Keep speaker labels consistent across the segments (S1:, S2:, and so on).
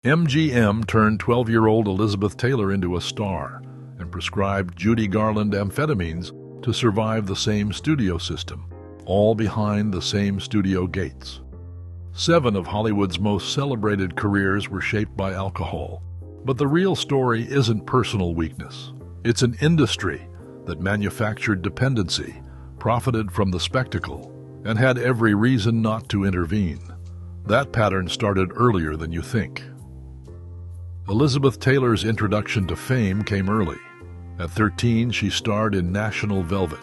S1: MGM turned 12-year-old Elizabeth Taylor into a star and prescribed Judy Garland amphetamines to survive the same studio system, all behind the same studio gates. 7 of Hollywood's most celebrated careers were shaped by alcohol. But the real story isn't personal weakness. It's an industry that manufactured dependency, profited from the spectacle, and had every reason not to intervene. That pattern started earlier than you think. Elizabeth Taylor's introduction to fame came early. At 13, she starred in National Velvet,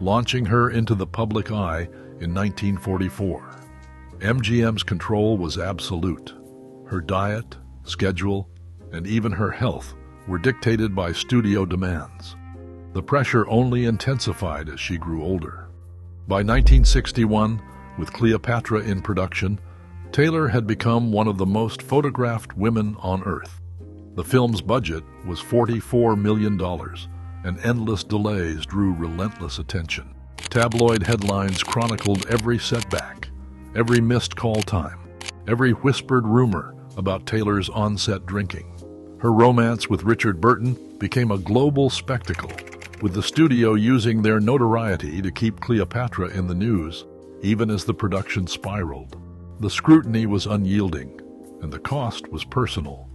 S1: launching her into the public eye in 1944. MGM's control was absolute. Her diet, schedule, and even her health were dictated by studio demands. The pressure only intensified as she grew older. By 1961, with Cleopatra in production, Taylor had become one of the most photographed women on Earth. The film's budget was $44 million, and endless delays drew relentless attention. Tabloid headlines chronicled every setback, every missed call time, every whispered rumor about Taylor's on-set drinking. Her romance with Richard Burton became a global spectacle, with the studio using their notoriety to keep Cleopatra in the news, even as the production spiraled. The scrutiny was unyielding, and the cost was personal.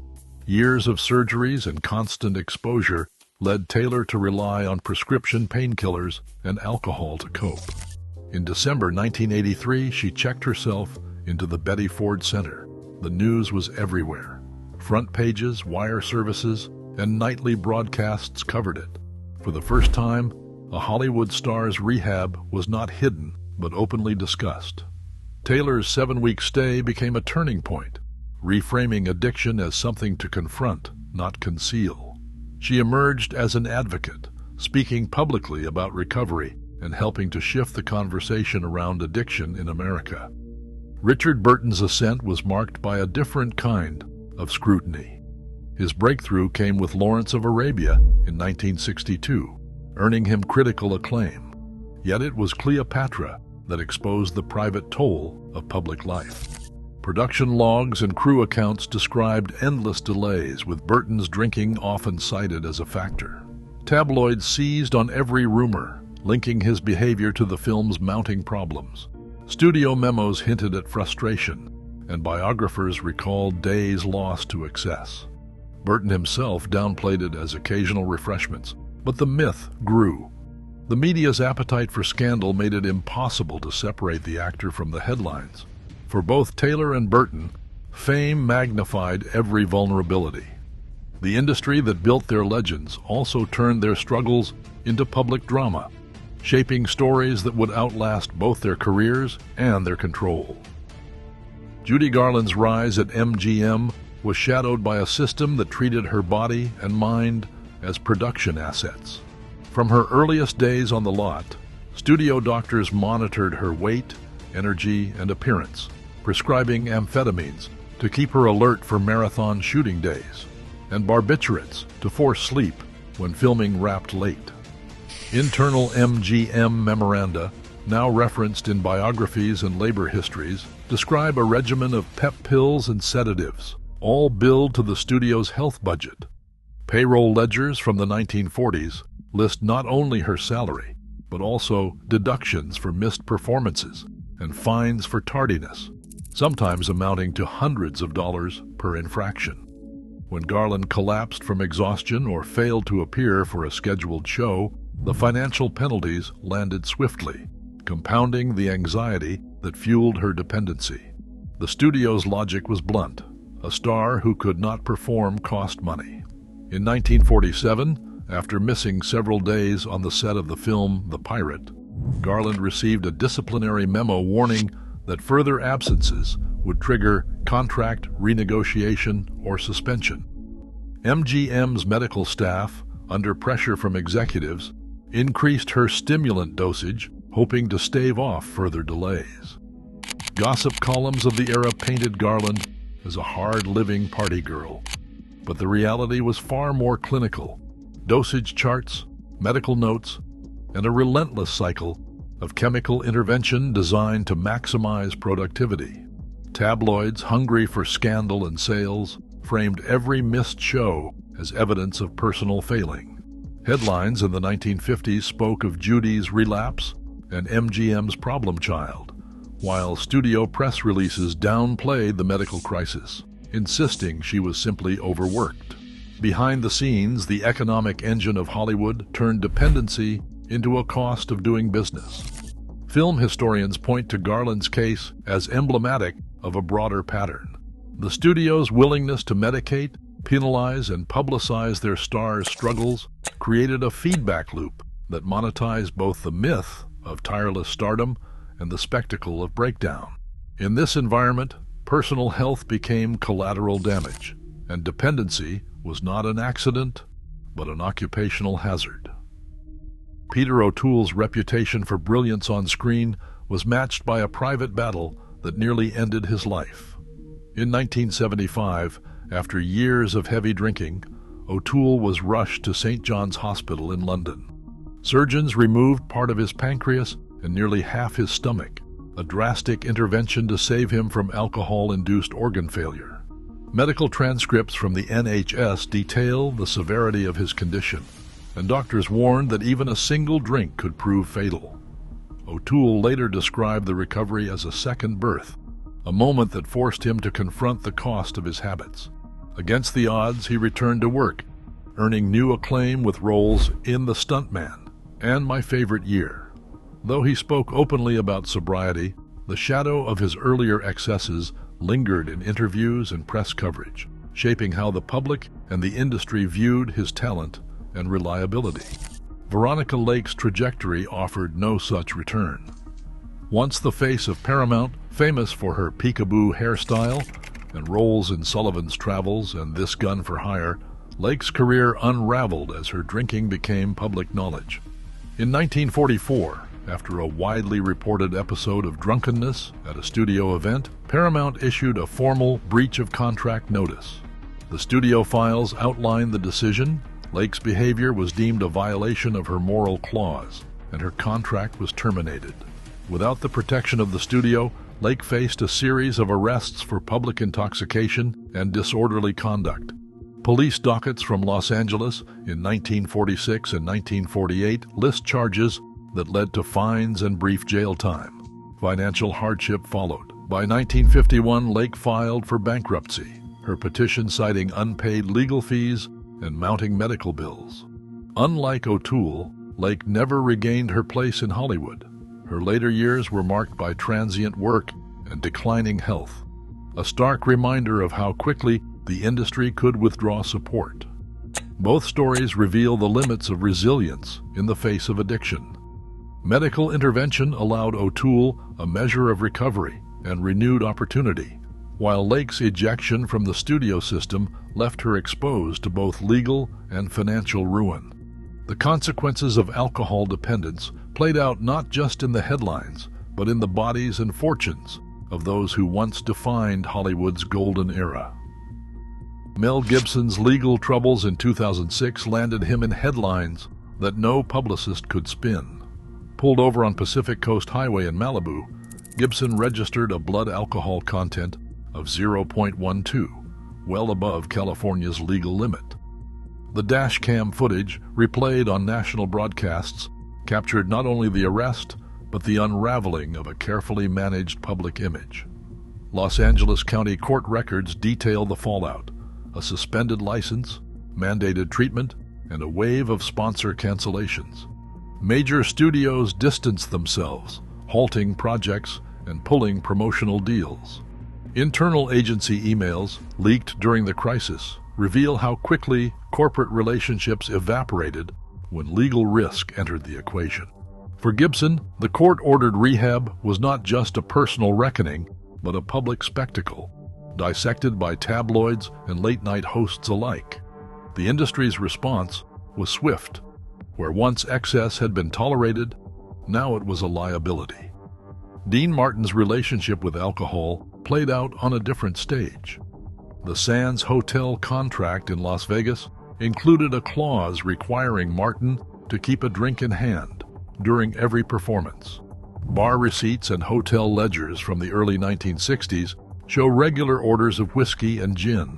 S1: Years of surgeries and constant exposure led Taylor to rely on prescription painkillers and alcohol to cope. In December 1983, she checked herself into the Betty Ford Center. The news was everywhere. Front pages, wire services, and nightly broadcasts covered it. For the first time, a Hollywood star's rehab was not hidden, but openly discussed. Taylor's 7-week stay became a turning point, reframing addiction as something to confront, not conceal. She emerged as an advocate, speaking publicly about recovery and helping to shift the conversation around addiction in America. Richard Burton's ascent was marked by a different kind of scrutiny. His breakthrough came with Lawrence of Arabia in 1962, earning him critical acclaim. Yet it was Cleopatra that exposed the private toll of public life. Production logs and crew accounts described endless delays, with Burton's drinking often cited as a factor. Tabloids seized on every rumor, linking his behavior to the film's mounting problems. Studio memos hinted at frustration, and biographers recalled days lost to excess. Burton himself downplayed it as occasional refreshments, but the myth grew. The media's appetite for scandal made it impossible to separate the actor from the headlines. For both Taylor and Burton, fame magnified every vulnerability. The industry that built their legends also turned their struggles into public drama, shaping stories that would outlast both their careers and their control. Judy Garland's rise at MGM was shadowed by a system that treated her body and mind as production assets. From her earliest days on the lot, studio doctors monitored her weight, energy, and appearance, prescribing amphetamines to keep her alert for marathon shooting days, and barbiturates to force sleep when filming wrapped late. Internal MGM memoranda, now referenced in biographies and labor histories, describe a regimen of pep pills and sedatives, all billed to the studio's health budget. Payroll ledgers from the 1940s list not only her salary, but also deductions for missed performances and fines for tardiness, sometimes amounting to hundreds of dollars per infraction. When Garland collapsed from exhaustion or failed to appear for a scheduled show, the financial penalties landed swiftly, compounding the anxiety that fueled her dependency. The studio's logic was blunt. A star who could not perform cost money. In 1947, after missing several days on the set of the film The Pirate, Garland received a disciplinary memo warning that further absences would trigger contract renegotiation or suspension. MGM's medical staff, under pressure from executives, increased her stimulant dosage, hoping to stave off further delays. Gossip columns of the era painted Garland as a hard-living party girl, but the reality was far more clinical. Dosage charts, medical notes, and a relentless cycle of chemical intervention designed to maximize productivity. Tabloids, hungry for scandal and sales, framed every missed show as evidence of personal failing. Headlines in the 1950s spoke of Judy's relapse and MGM's problem child, while studio press releases downplayed the medical crisis, insisting she was simply overworked. Behind the scenes, the economic engine of Hollywood turned dependency into a cost of doing business. Film historians point to Garland's case as emblematic of a broader pattern. The studio's willingness to medicate, penalize, and publicize their stars' struggles created a feedback loop that monetized both the myth of tireless stardom and the spectacle of breakdown. In this environment, personal health became collateral damage, and dependency was not an accident, but an occupational hazard. Peter O'Toole's reputation for brilliance on screen was matched by a private battle that nearly ended his life. In 1975, after years of heavy drinking, O'Toole was rushed to St. John's Hospital in London. Surgeons removed part of his pancreas and nearly half his stomach, a drastic intervention to save him from alcohol-induced organ failure. Medical transcripts from the NHS detail the severity of his condition, and doctors warned that even a single drink could prove fatal. O'Toole later described the recovery as a second birth, a moment that forced him to confront the cost of his habits. Against the odds, he returned to work, earning new acclaim with roles in The Stuntman and My Favorite Year. Though he spoke openly about sobriety, the shadow of his earlier excesses lingered in interviews and press coverage, shaping how the public and the industry viewed his talent and reliability. Veronica Lake's trajectory offered no such return. Once the face of Paramount, famous for her peekaboo hairstyle and roles in Sullivan's Travels and This Gun for Hire, Lake's career unraveled as her drinking became public knowledge. In 1944, after a widely reported episode of drunkenness at a studio event, Paramount issued a formal breach of contract notice. The studio files outlined the decision. Lake's behavior was deemed a violation of her moral clause, and her contract was terminated. Without the protection of the studio, Lake faced a series of arrests for public intoxication and disorderly conduct. Police dockets from Los Angeles in 1946 and 1948 list charges that led to fines and brief jail time. Financial hardship followed. By 1951, Lake filed for bankruptcy, her petition citing unpaid legal fees and mounting medical bills. Unlike O'Toole, Lake never regained her place in Hollywood. Her later years were marked by transient work and declining health, a stark reminder of how quickly the industry could withdraw support. Both stories reveal the limits of resilience in the face of addiction. Medical intervention allowed O'Toole a measure of recovery and renewed opportunity, while Lake's ejection from the studio system left her exposed to both legal and financial ruin. The consequences of alcohol dependence played out not just in the headlines, but in the bodies and fortunes of those who once defined Hollywood's golden era. Mel Gibson's legal troubles in 2006 landed him in headlines that no publicist could spin. Pulled over on Pacific Coast Highway in Malibu, Gibson registered a blood alcohol content of 0.12, well above California's legal limit. The dash cam footage, replayed on national broadcasts, captured not only the arrest, but the unraveling of a carefully managed public image. Los Angeles County court records detail the fallout: a suspended license, mandated treatment, and a wave of sponsor cancellations. Major studios distanced themselves, halting projects and pulling promotional deals. Internal agency emails, leaked during the crisis, reveal how quickly corporate relationships evaporated when legal risk entered the equation. For Gibson, the court-ordered rehab was not just a personal reckoning, but a public spectacle, dissected by tabloids and late-night hosts alike. The industry's response was swift. Where once excess had been tolerated, now it was a liability. Dean Martin's relationship with alcohol played out on a different stage. The Sands Hotel contract in Las Vegas included a clause requiring Martin to keep a drink in hand during every performance. Bar receipts and hotel ledgers from the early 1960s show regular orders of whiskey and gin,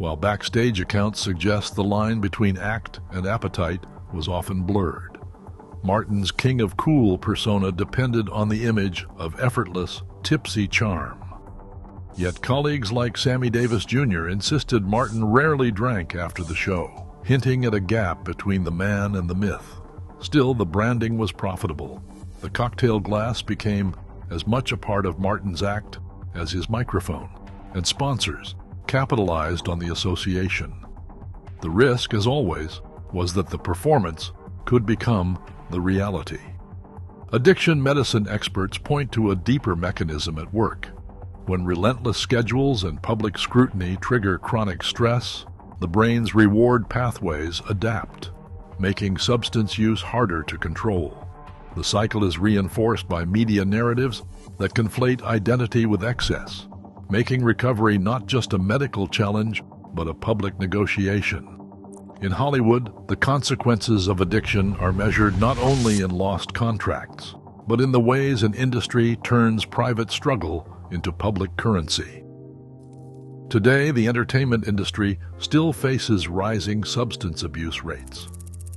S1: while backstage accounts suggest the line between act and appetite was often blurred. Martin's king of cool persona depended on the image of effortless, tipsy charm. Yet colleagues like Sammy Davis Jr. insisted Martin rarely drank after the show, hinting at a gap between the man and the myth. Still, the branding was profitable. The cocktail glass became as much a part of Martin's act as his microphone, and sponsors capitalized on the association. The risk, as always, was that the performance could become the reality. Addiction medicine experts point to a deeper mechanism at work. When relentless schedules and public scrutiny trigger chronic stress, the brain's reward pathways adapt, making substance use harder to control. The cycle is reinforced by media narratives that conflate identity with excess, making recovery not just a medical challenge, but a public negotiation. In Hollywood, the consequences of addiction are measured not only in lost contracts, but in the ways an industry turns private struggle into public currency. Today, the entertainment industry still faces rising substance abuse rates.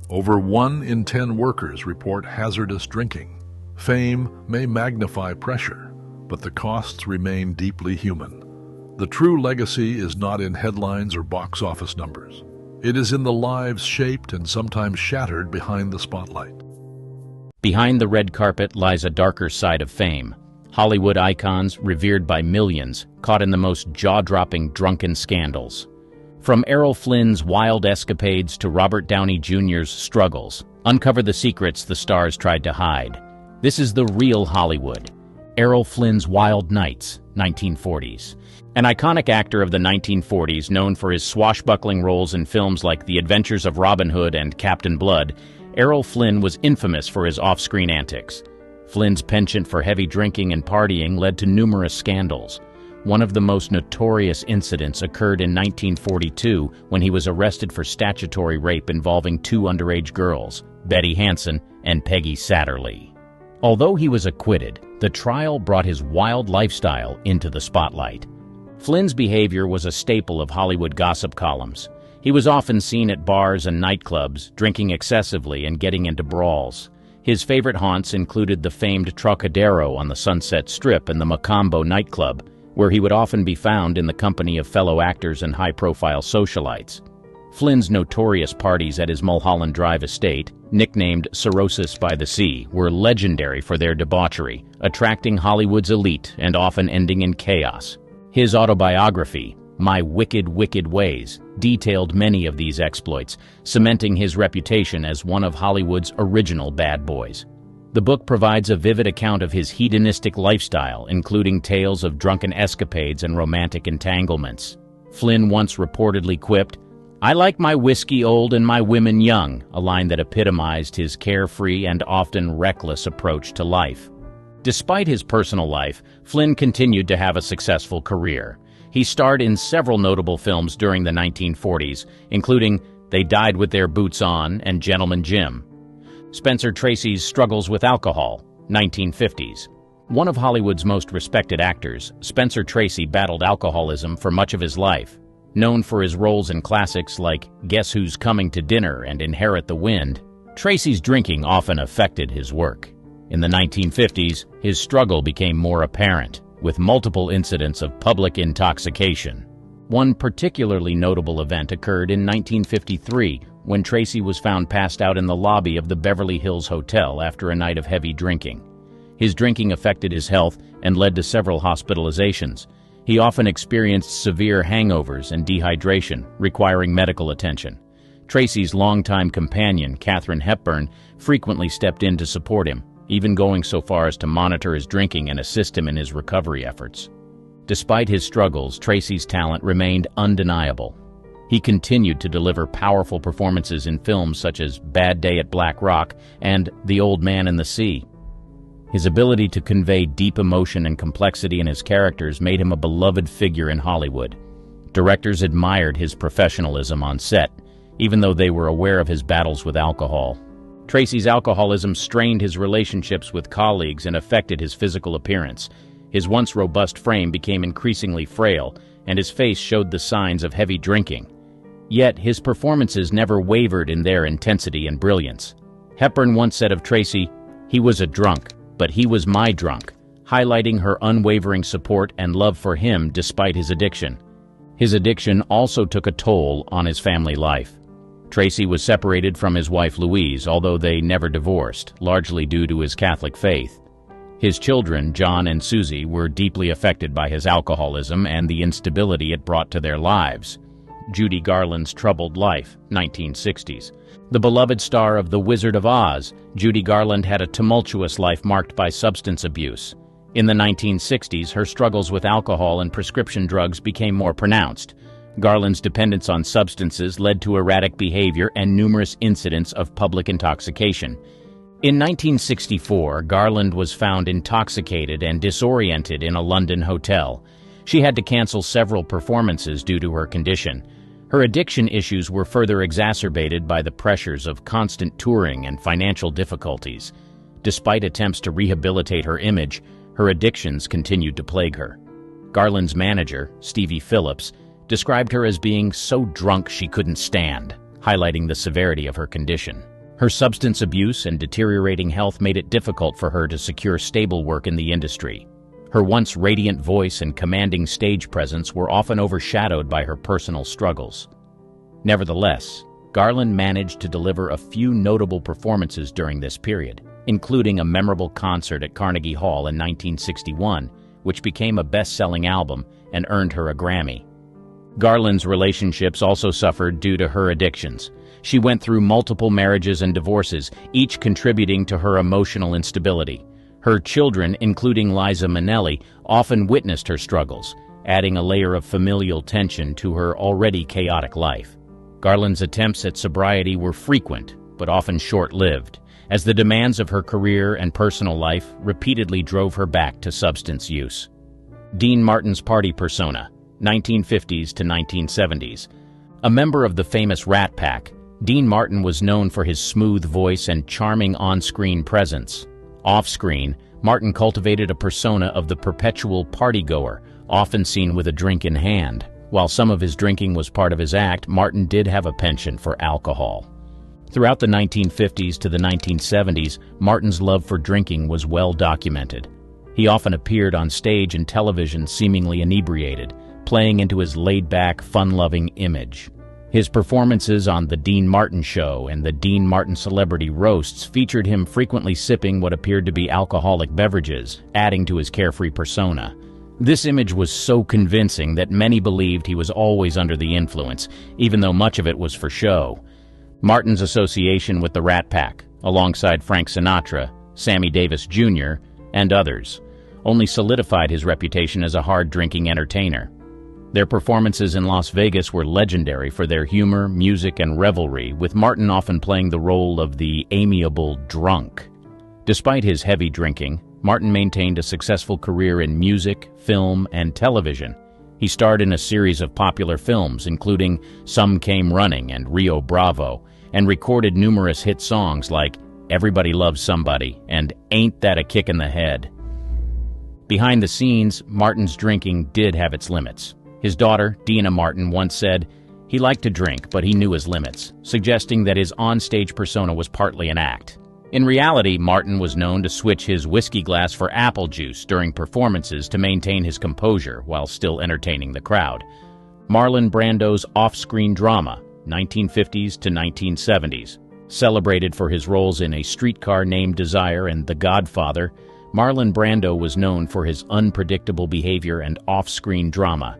S1: Over 1 in 10 workers report hazardous drinking. Fame may magnify pressure, but the costs remain deeply human. The true legacy is not in headlines or box office numbers. It is in the lives shaped and sometimes shattered behind the spotlight.
S2: Behind the red carpet lies a darker side of fame. Hollywood icons revered by millions, caught in the most jaw-dropping drunken scandals. From Errol Flynn's wild escapades to Robert Downey Jr.'s struggles, uncover the secrets the stars tried to hide. This is the real Hollywood. Errol Flynn's Wild Nights, 1940s. An iconic actor of the 1940s known for his swashbuckling roles in films like The Adventures of Robin Hood and Captain Blood, Errol Flynn was infamous for his off-screen antics. Flynn's penchant for heavy drinking and partying led to numerous scandals. One of the most notorious incidents occurred in 1942 when he was arrested for statutory rape involving 2 underage girls, Betty Hansen and Peggy Satterlee. Although he was acquitted, the trial brought his wild lifestyle into the spotlight. Flynn's behavior was a staple of Hollywood gossip columns. He was often seen at bars and nightclubs, drinking excessively and getting into brawls. His favorite haunts included the famed Trocadero on the Sunset Strip and the Macambo nightclub, where he would often be found in the company of fellow actors and high-profile socialites. Flynn's notorious parties at his Mulholland Drive estate, nicknamed Cirrhosis by the Sea, were legendary for their debauchery, attracting Hollywood's elite and often ending in chaos. His autobiography, My Wicked, Wicked Ways, detailed many of these exploits, cementing his reputation as one of Hollywood's original bad boys. The book provides a vivid account of his hedonistic lifestyle, including tales of drunken escapades and romantic entanglements. Flynn once reportedly quipped, "I like my whiskey old and my women young," a line that epitomized his carefree and often reckless approach to life. Despite his personal life, Flynn continued to have a successful career. He starred in several notable films during the 1940s, including They Died with Their Boots On and Gentleman Jim. Spencer Tracy's Struggles with Alcohol, 1950s. One of Hollywood's most respected actors, Spencer Tracy battled alcoholism for much of his life. Known for his roles in classics like Guess Who's Coming to Dinner and Inherit the Wind, Tracy's drinking often affected his work. In the 1950s, his struggle became more apparent, with multiple incidents of public intoxication. One particularly notable event occurred in 1953 when Tracy was found passed out in the lobby of the Beverly Hills Hotel after a night of heavy drinking. His drinking affected his health and led to several hospitalizations. He often experienced severe hangovers and dehydration, requiring medical attention. Tracy's longtime companion, Katharine Hepburn, frequently stepped in to support him, even going so far as to monitor his drinking and assist him in his recovery efforts. Despite his struggles, Tracy's talent remained undeniable. He continued to deliver powerful performances in films such as Bad Day at Black Rock and The Old Man and the Sea. His ability to convey deep emotion and complexity in his characters made him a beloved figure in Hollywood. Directors admired his professionalism on set, even though they were aware of his battles with alcohol. Tracy's alcoholism strained his relationships with colleagues and affected his physical appearance. His once robust frame became increasingly frail, and his face showed the signs of heavy drinking. Yet his performances never wavered in their intensity and brilliance. Hepburn once said of Tracy, "He was a drunk, but he was my drunk," highlighting her unwavering support and love for him despite his addiction. His addiction also took a toll on his family life. Tracy was separated from his wife Louise, although they never divorced, largely due to his Catholic faith. His children, John and Susie, were deeply affected by his alcoholism and the instability it brought to their lives. Judy Garland's troubled life, 1960s. The beloved star of The Wizard of Oz, Judy Garland had a tumultuous life marked by substance abuse. In the 1960s, her struggles with alcohol and prescription drugs became more pronounced. Garland's dependence on substances led to erratic behavior and numerous incidents of public intoxication. In 1964, Garland was found intoxicated and disoriented in a London hotel. She had to cancel several performances due to her condition. Her addiction issues were further exacerbated by the pressures of constant touring and financial difficulties. Despite attempts to rehabilitate her image, her addictions continued to plague her. Garland's manager, Stevie Phillips, described her as being so drunk she couldn't stand, highlighting the severity of her condition. Her substance abuse and deteriorating health made it difficult for her to secure stable work in the industry. Her once radiant voice and commanding stage presence were often overshadowed by her personal struggles. Nevertheless, Garland managed to deliver a few notable performances during this period, including a memorable concert at Carnegie Hall in 1961, which became a best-selling album and earned her a Grammy. Garland's relationships also suffered due to her addictions. She went through multiple marriages and divorces, each contributing to her emotional instability. Her children, including Liza Minnelli, often witnessed her struggles, adding a layer of familial tension to her already chaotic life. Garland's attempts at sobriety were frequent, but often short-lived, as the demands of her career and personal life repeatedly drove her back to substance use. Dean Martin's party persona, 1950s to 1970s. A member of the famous Rat Pack, Dean Martin was known for his smooth voice and charming on-screen presence. Off-screen, Martin cultivated a persona of the perpetual partygoer, often seen with a drink in hand. While some of his drinking was part of his act, Martin did have a penchant for alcohol. Throughout the 1950s to the 1970s, Martin's love for drinking was well documented. He often appeared on stage and television seemingly inebriated, playing into his laid-back, fun-loving image. His performances on The Dean Martin Show and the Dean Martin Celebrity Roasts featured him frequently sipping what appeared to be alcoholic beverages, adding to his carefree persona. This image was so convincing that many believed he was always under the influence, even though much of it was for show. Martin's association with the Rat Pack, alongside Frank Sinatra, Sammy Davis Jr., and others, only solidified his reputation as a hard-drinking entertainer. Their performances in Las Vegas were legendary for their humor, music, and revelry, with Martin often playing the role of the amiable drunk. Despite his heavy drinking, Martin maintained a successful career in music, film, and television. He starred in a series of popular films, including Some Came Running and Rio Bravo, and recorded numerous hit songs like Everybody Loves Somebody and Ain't That a Kick in the Head. Behind the scenes, Martin's drinking did have its limits. His daughter, Dina Martin, once said, "He liked to drink, but he knew his limits," suggesting that his on-stage persona was partly an act. In reality, Martin was known to switch his whiskey glass for apple juice during performances to maintain his composure while still entertaining the crowd. Marlon Brando's off-screen drama, 1950s to 1970s. Celebrated for his roles in A Streetcar Named Desire and The Godfather, Marlon Brando was known for his unpredictable behavior and off-screen drama.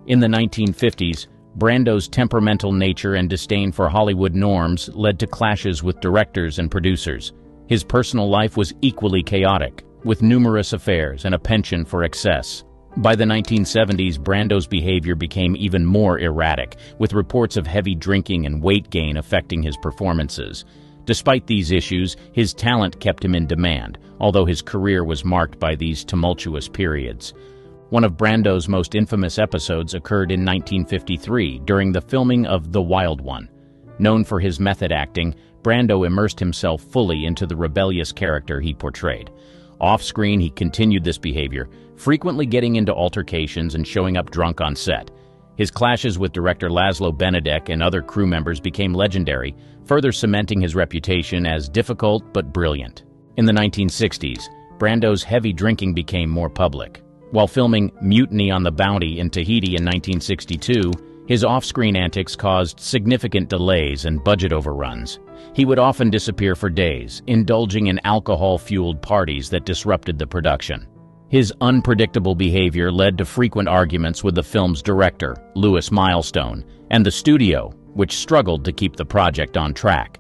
S2: In the 1950s, Brando's temperamental nature and disdain for Hollywood norms led to clashes with directors and producers. His personal life was equally chaotic, with numerous affairs and a penchant for excess. By the 1970s, Brando's behavior became even more erratic, with reports of heavy drinking and weight gain affecting his performances. Despite these issues, his talent kept him in demand, although his career was marked by these tumultuous periods. One of Brando's most infamous episodes occurred in 1953 during the filming of The Wild One. Known for his method acting, Brando immersed himself fully into the rebellious character he portrayed. Off-screen, he continued this behavior, frequently getting into altercations and showing up drunk on set. His clashes with director Laszlo Benedek and other crew members became legendary, further cementing his reputation as difficult but brilliant. In the 1960s, Brando's heavy drinking became more public. While filming Mutiny on the Bounty in Tahiti in 1962, his off-screen antics caused significant delays and budget overruns. He would often disappear for days, indulging in alcohol-fueled parties that disrupted the production. His unpredictable behavior led to frequent arguments with the film's director, Louis Milestone, and the studio, which struggled to keep the project on track.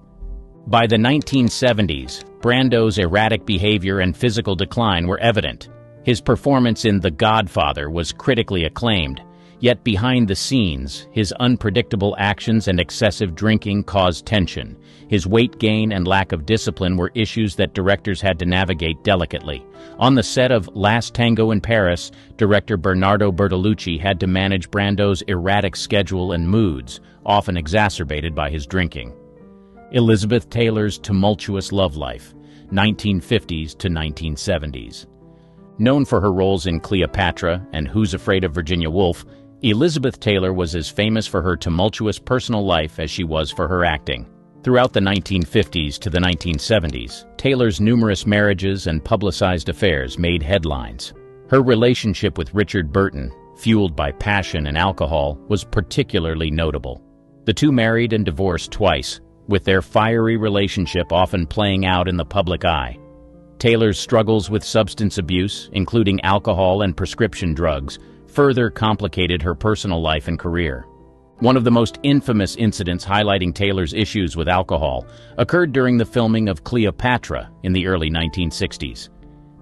S2: By the 1970s, Brando's erratic behavior and physical decline were evident. His performance in The Godfather was critically acclaimed, yet behind the scenes, his unpredictable actions and excessive drinking caused tension. His weight gain and lack of discipline were issues that directors had to navigate delicately. On the set of Last Tango in Paris, director Bernardo Bertolucci had to manage Brando's erratic schedule and moods, often exacerbated by his drinking. Elizabeth Taylor's tumultuous love life, 1950s to 1970s. Known for her roles in Cleopatra and Who's Afraid of Virginia Woolf, Elizabeth Taylor was as famous for her tumultuous personal life as she was for her acting. Throughout the 1950s to the 1970s, Taylor's numerous marriages and publicized affairs made headlines. Her relationship with Richard Burton, fueled by passion and alcohol, was particularly notable. The two married and divorced twice, with their fiery relationship often playing out in the public eye. Taylor's struggles with substance abuse, including alcohol and prescription drugs, further complicated her personal life and career. One of the most infamous incidents highlighting Taylor's issues with alcohol occurred during the filming of Cleopatra in the early 1960s.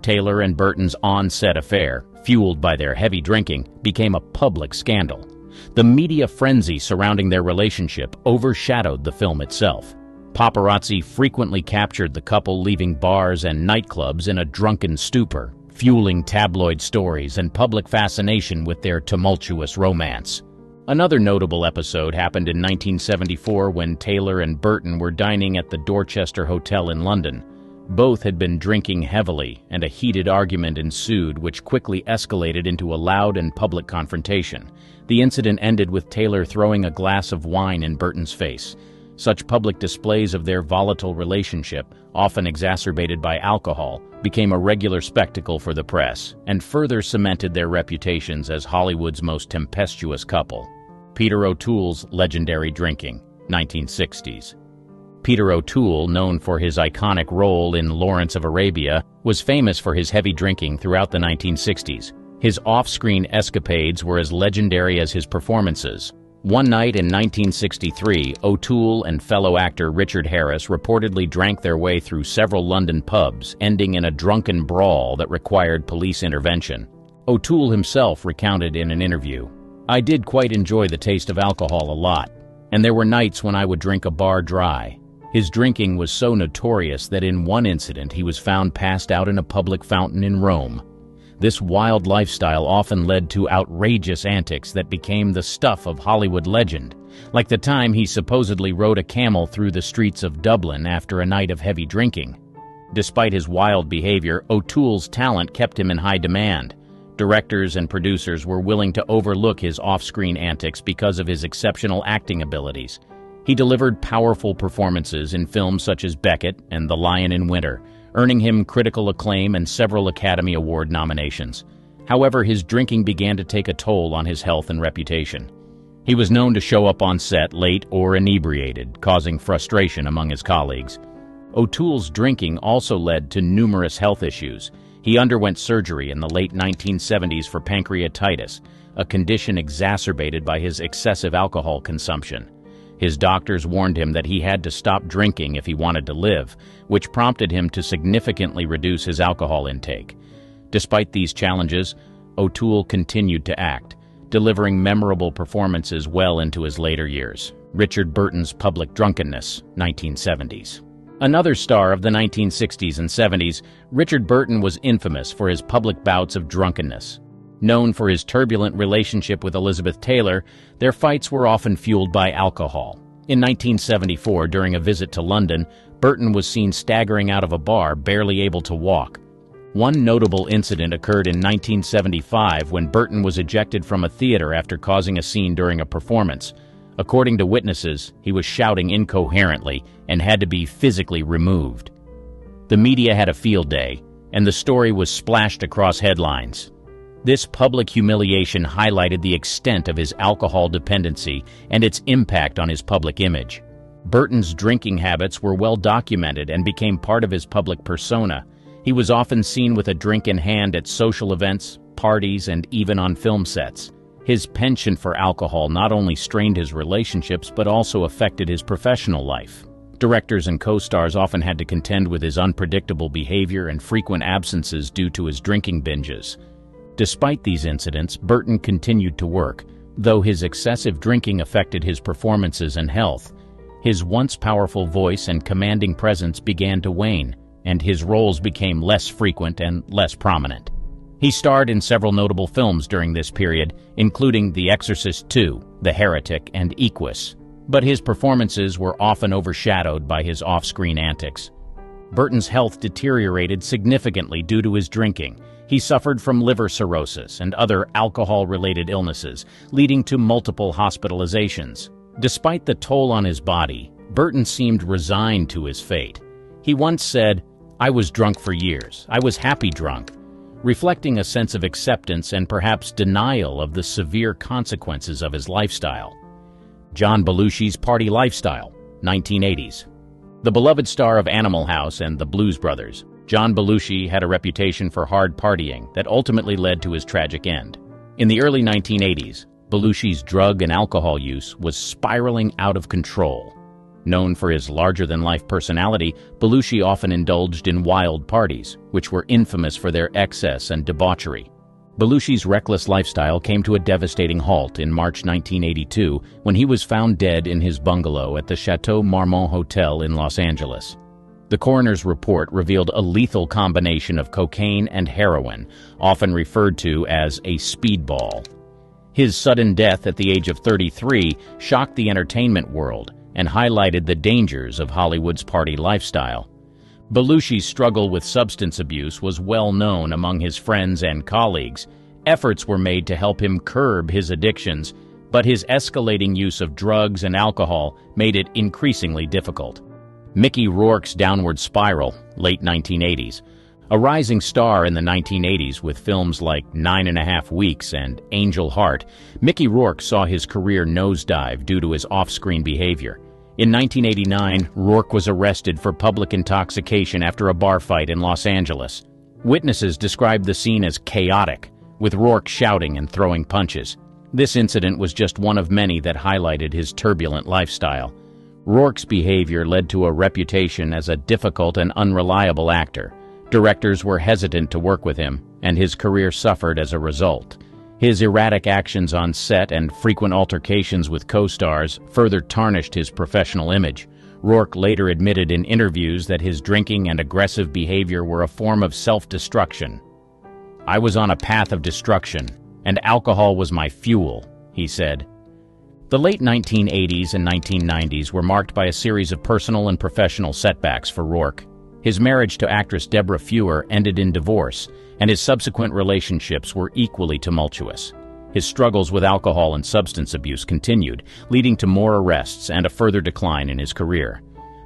S2: Taylor and Burton's on-set affair, fueled by their heavy drinking, became a public scandal. The media frenzy surrounding their relationship overshadowed the film itself. Paparazzi frequently captured the couple leaving bars and nightclubs in a drunken stupor, fueling tabloid stories and public fascination with their tumultuous romance. Another notable episode happened in 1974 when Taylor and Burton were dining at the Dorchester Hotel in London. Both had been drinking heavily, and a heated argument ensued which quickly escalated into a loud and public confrontation. The incident ended with Taylor throwing a glass of wine in Burton's face. Such public displays of their volatile relationship, often exacerbated by alcohol, became a regular spectacle for the press, and further cemented their reputations as Hollywood's most tempestuous couple. Peter O'Toole's legendary drinking, 1960s. Peter O'Toole, known for his iconic role in Lawrence of Arabia, was famous for his heavy drinking throughout the 1960s. His off-screen escapades were as legendary as his performances. One night in 1963, O'Toole and fellow actor Richard Harris reportedly drank their way through several London pubs, ending in a drunken brawl that required police intervention. O'Toole himself recounted in an interview, "I did quite enjoy the taste of alcohol a lot, and there were nights when I would drink a bar dry." His drinking was so notorious that in one incident he was found passed out in a public fountain in Rome. This wild lifestyle often led to outrageous antics that became the stuff of Hollywood legend, like the time he supposedly rode a camel through the streets of Dublin after a night of heavy drinking. Despite his wild behavior, O'Toole's talent kept him in high demand. Directors and producers were willing to overlook his off-screen antics because of his exceptional acting abilities. He delivered powerful performances in films such as Beckett and The Lion in Winter, earning him critical acclaim and several Academy Award nominations. However, his drinking began to take a toll on his health and reputation. He was known to show up on set late or inebriated, causing frustration among his colleagues. O'Toole's drinking also led to numerous health issues. He underwent surgery in the late 1970s for pancreatitis, a condition exacerbated by his excessive alcohol consumption. His doctors warned him that he had to stop drinking if he wanted to live, which prompted him to significantly reduce his alcohol intake. Despite these challenges, O'Toole continued to act, delivering memorable performances well into his later years. Richard Burton's public drunkenness, 1970s. Another star of the 1960s and 70s, Richard Burton was infamous for his public bouts of drunkenness. Known for his turbulent relationship with Elizabeth Taylor, their fights were often fueled by alcohol. In 1974, during a visit to London, Burton was seen staggering out of a bar, barely able to walk. One notable incident occurred in 1975 when Burton was ejected from a theater after causing a scene during a performance. According to witnesses, he was shouting incoherently and had to be physically removed. The media had a field day, and the story was splashed across headlines. This public humiliation highlighted the extent of his alcohol dependency and its impact on his public image. Burton's drinking habits were well documented and became part of his public persona. He was often seen with a drink in hand at social events, parties, and even on film sets. His penchant for alcohol not only strained his relationships but also affected his professional life. Directors and co-stars often had to contend with his unpredictable behavior and frequent absences due to his drinking binges. Despite these incidents, Burton continued to work, though his excessive drinking affected his performances and health. His once powerful voice and commanding presence began to wane, and his roles became less frequent and less prominent. He starred in several notable films during this period, including The Exorcist II, The Heretic, and Equus, but his performances were often overshadowed by his off-screen antics. Burton's health deteriorated significantly due to his drinking. He suffered from liver cirrhosis and other alcohol-related illnesses, leading to multiple hospitalizations. Despite the toll on his body, Burton seemed resigned to his fate. He once said, "I was drunk for years. I was happy drunk," reflecting a sense of acceptance and perhaps denial of the severe consequences of his lifestyle. John Belushi's party lifestyle, 1980s. The beloved star of Animal House and the Blues Brothers, John Belushi had a reputation for hard partying that ultimately led to his tragic end. In the early 1980s, Belushi's drug and alcohol use was spiraling out of control. Known for his larger-than-life personality, Belushi often indulged in wild parties, which were infamous for their excess and debauchery. Belushi's reckless lifestyle came to a devastating halt in March 1982 when he was found dead in his bungalow at the Chateau Marmont Hotel in Los Angeles. The coroner's report revealed a lethal combination of cocaine and heroin, often referred to as a speedball. His sudden death at the age of 33 shocked the entertainment world and highlighted the dangers of Hollywood's party lifestyle. Belushi's struggle with substance abuse was well known among his friends and colleagues. Efforts were made to help him curb his addictions, but his escalating use of drugs and alcohol made it increasingly difficult. Mickey Rourke's downward spiral, late 1980s. A rising star in the 1980s with films like 9½ Weeks and Angel Heart, Mickey Rourke saw his career nosedive due to his off-screen behavior. In 1989, Rourke was arrested for public intoxication after a bar fight in Los Angeles. Witnesses described the scene as chaotic, with Rourke shouting and throwing punches. This incident was just one of many that highlighted his turbulent lifestyle. Rourke's behavior led to a reputation as a difficult and unreliable actor. Directors were hesitant to work with him, and his career suffered as a result. His erratic actions on set and frequent altercations with co-stars further tarnished his professional image. Rourke later admitted in interviews that his drinking and aggressive behavior were a form of self-destruction. "I was on a path of destruction, and alcohol was my fuel," he said. The late 1980s and 1990s were marked by a series of personal and professional setbacks for Rourke. His marriage to actress Deborah Fewer ended in divorce, and his subsequent relationships were equally tumultuous. His struggles with alcohol and substance abuse continued, leading to more arrests and a further decline in his career.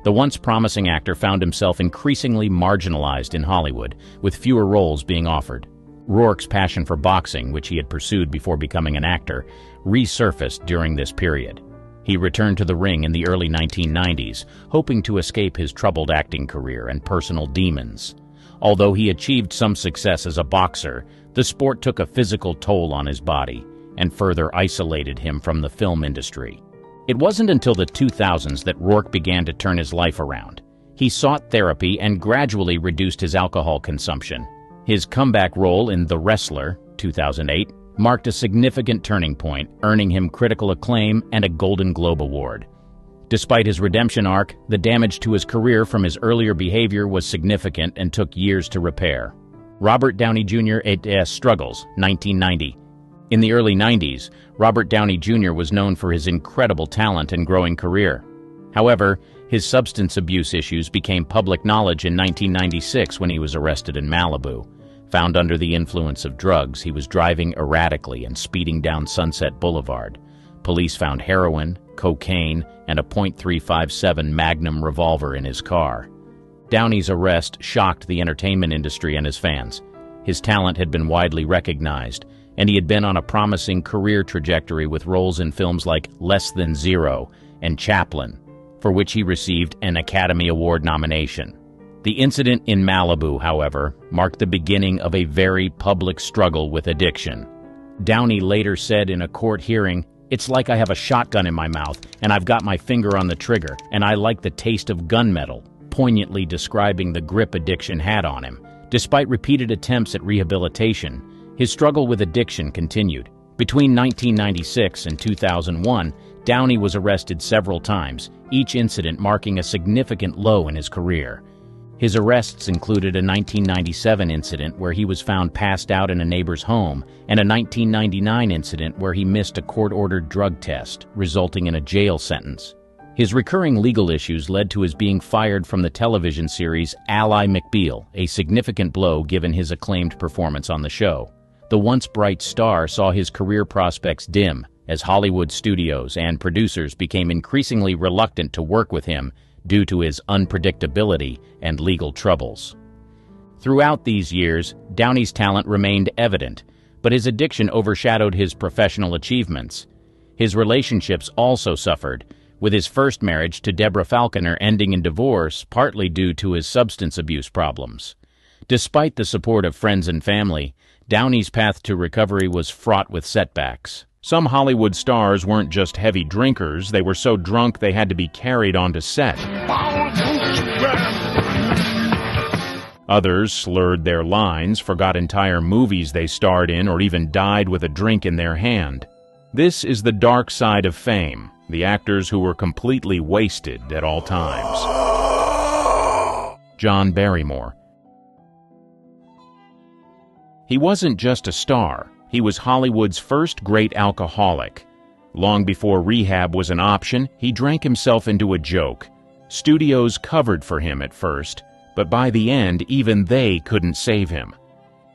S2: The once promising actor found himself increasingly marginalized in Hollywood, with fewer roles being offered. Rourke's passion for boxing, which he had pursued before becoming an actor, resurfaced during this period. He returned to the ring in the early 1990s, hoping to escape his troubled acting career and personal demons. Although he achieved some success as a boxer, the sport took a physical toll on his body and further isolated him from the film industry. It wasn't until the 2000s that Rourke began to turn his life around. He sought therapy and gradually reduced his alcohol consumption. His comeback role in The Wrestler, 2008, marked a significant turning point, earning him critical acclaim and a Golden Globe Award. Despite his redemption arc, the damage to his career from his earlier behavior was significant and took years to repair. Robert Downey Jr. struggles, 1990. In the early 90s, Robert Downey Jr. was known for his incredible talent and growing career. However, His substance abuse issues became public knowledge in 1996 when he was arrested in Malibu. Found under the influence of drugs, he was driving erratically and speeding down Sunset Boulevard. Police found heroin, cocaine, and a .357 Magnum revolver in his car. Downey's arrest shocked the entertainment industry and his fans. His talent had been widely recognized, and he had been on a promising career trajectory with roles in films like Less Than Zero and Chaplin, for which he received an Academy Award nomination. The incident in Malibu, however, marked the beginning of a very public struggle with addiction. Downey later said in a court hearing, "It's like I have a shotgun in my mouth, and I've got my finger on the trigger, and I like the taste of gunmetal," poignantly describing the grip addiction had on him. Despite repeated attempts at rehabilitation, his struggle with addiction continued. Between 1996 and 2001, Downey was arrested several times, each incident marking a significant low in his career. His arrests included a 1997 incident where he was found passed out in a neighbor's home, and a 1999 incident where he missed a court-ordered drug test, resulting in a jail sentence. His recurring legal issues led to his being fired from the television series Ally McBeal, a significant blow given his acclaimed performance on the show. The once bright star saw his career prospects dim as Hollywood studios and producers became increasingly reluctant to work with him due to his unpredictability and legal troubles. Throughout these years, Downey's talent remained evident, but his addiction overshadowed his professional achievements. His relationships also suffered, with his first marriage to Deborah Falconer ending in divorce partly due to his substance abuse problems. Despite the support of friends and family, Downey's path to recovery was fraught with setbacks. Some Hollywood stars weren't just heavy drinkers, they were so drunk they had to be carried onto set. Others slurred their lines, forgot entire movies they starred in, or even died with a drink in their hand. This is the dark side of fame, the actors who were completely wasted at all times. John Barrymore. He wasn't just a star. He was Hollywood's first great alcoholic. Long before rehab was an option, he drank himself into a joke. Studios covered for him at first, but by the end, even they couldn't save him.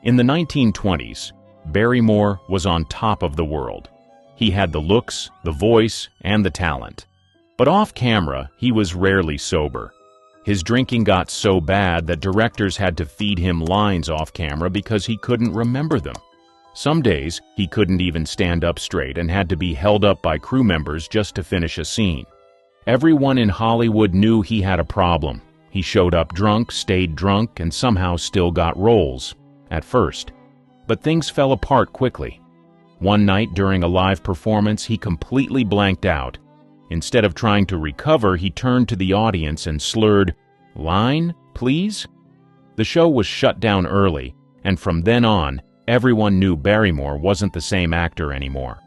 S2: In the 1920s, Barrymore was on top of the world. He had the looks, the voice, and the talent. But off camera, he was rarely sober. His drinking got so bad that directors had to feed him lines off camera because he couldn't remember them. Some days, he couldn't even stand up straight and had to be held up by crew members just to finish a scene. Everyone in Hollywood knew he had a problem. He showed up drunk, stayed drunk, and somehow still got roles, at first. But things fell apart quickly. One night during a live performance, he completely blanked out. Instead of trying to recover, he turned to the audience and slurred, "Line, please?" The show was shut down early, and from then on, everyone knew Barrymore wasn't the same actor anymore.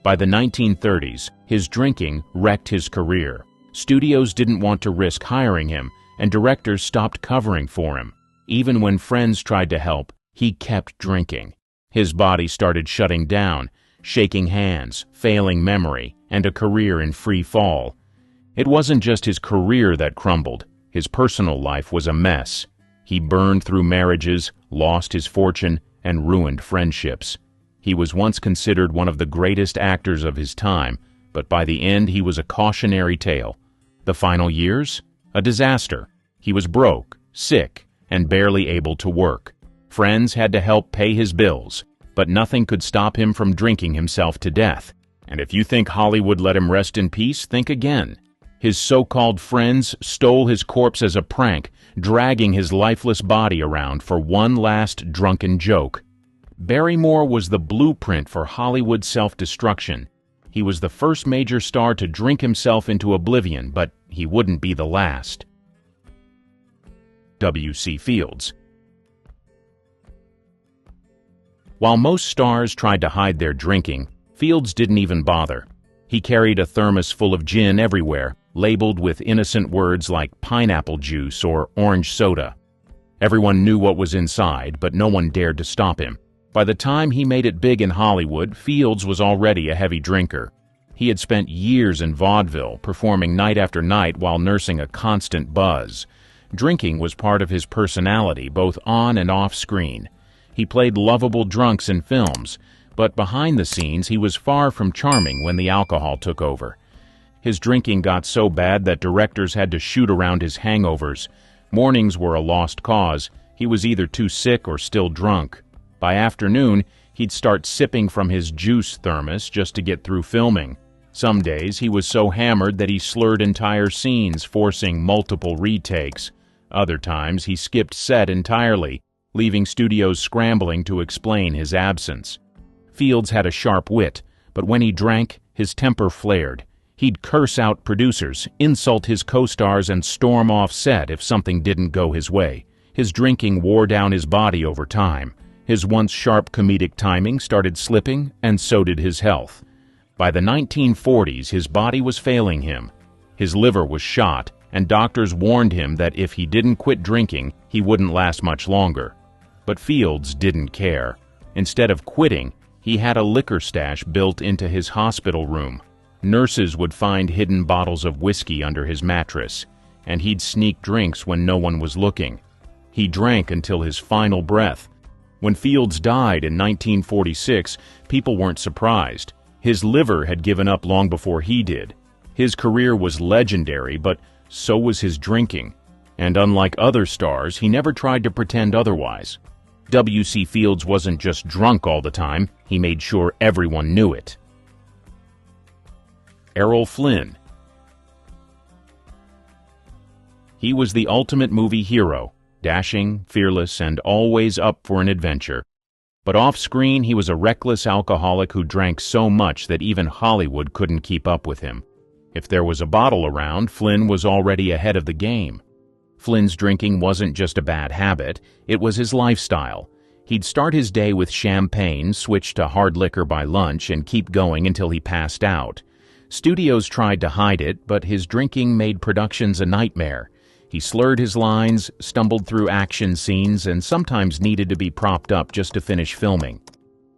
S2: By the 1930s, his drinking wrecked his career. Studios didn't want to risk hiring him, and directors stopped covering for him. Even when friends tried to help, he kept drinking. His body started shutting down, shaking hands, failing memory, and a career in free fall. It wasn't just his career that crumbled. His personal life was a mess. He burned through marriages, lost his fortune, and ruined friendships. He was once considered one of the greatest actors of his time, but by the end he was a cautionary tale. The final years? A disaster. He was broke, sick, and barely able to work. Friends had to help pay his bills, but nothing could stop him from drinking himself to death. And if you think Hollywood let him rest in peace, think again. His so-called friends stole his corpse as a prank, dragging his lifeless body around for one last drunken joke. Barrymore was the blueprint for Hollywood self-destruction. He was the first major star to drink himself into oblivion, but he wouldn't be the last. W.C. Fields. While most stars tried to hide their drinking, Fields didn't even bother. He carried a thermos full of gin everywhere, labeled with innocent words like pineapple juice or orange soda. Everyone knew what was inside, but no one dared to stop him. By the time he made it big in Hollywood, Fields was already a heavy drinker. He had spent years in vaudeville, performing night after night while nursing a constant buzz. Drinking was part of his personality, both on and off screen. He played lovable drunks in films, but behind the scenes he was far from charming when the alcohol took over. His drinking got so bad that directors had to shoot around his hangovers. Mornings were a lost cause. He was either too sick or still drunk. By afternoon, he'd start sipping from his juice thermos just to get through filming. Some days he was so hammered that he slurred entire scenes, forcing multiple retakes. Other times he skipped set entirely, leaving studios scrambling to explain his absence. Fields had a sharp wit, but when he drank, his temper flared. He'd curse out producers, insult his co-stars, and storm off set if something didn't go his way. His drinking wore down his body over time. His once sharp comedic timing started slipping, and so did his health. By the 1940s, his body was failing him. His liver was shot, and doctors warned him that if he didn't quit drinking, he wouldn't last much longer. But Fields didn't care. Instead of quitting, he had a liquor stash built into his hospital room. Nurses would find hidden bottles of whiskey under his mattress, and he'd sneak drinks when no one was looking. He drank until his final breath. When Fields died in 1946, people weren't surprised. His liver had given up long before he did. His career was legendary, but so was his drinking. And unlike other stars, he never tried to pretend otherwise. W.C. Fields wasn't just drunk all the time, he made sure everyone knew it. Errol Flynn. He was the ultimate movie hero, dashing, fearless, and always up for an adventure. But off-screen, he was a reckless alcoholic who drank so much that even Hollywood couldn't keep up with him. If there was a bottle around, Flynn was already ahead of the game. Flynn's drinking wasn't just a bad habit, it was his lifestyle. He'd start his day with champagne, switch to hard liquor by lunch, and keep going until he passed out. Studios tried to hide it, but his drinking made productions a nightmare. He slurred his lines, stumbled through action scenes, and sometimes needed to be propped up just to finish filming.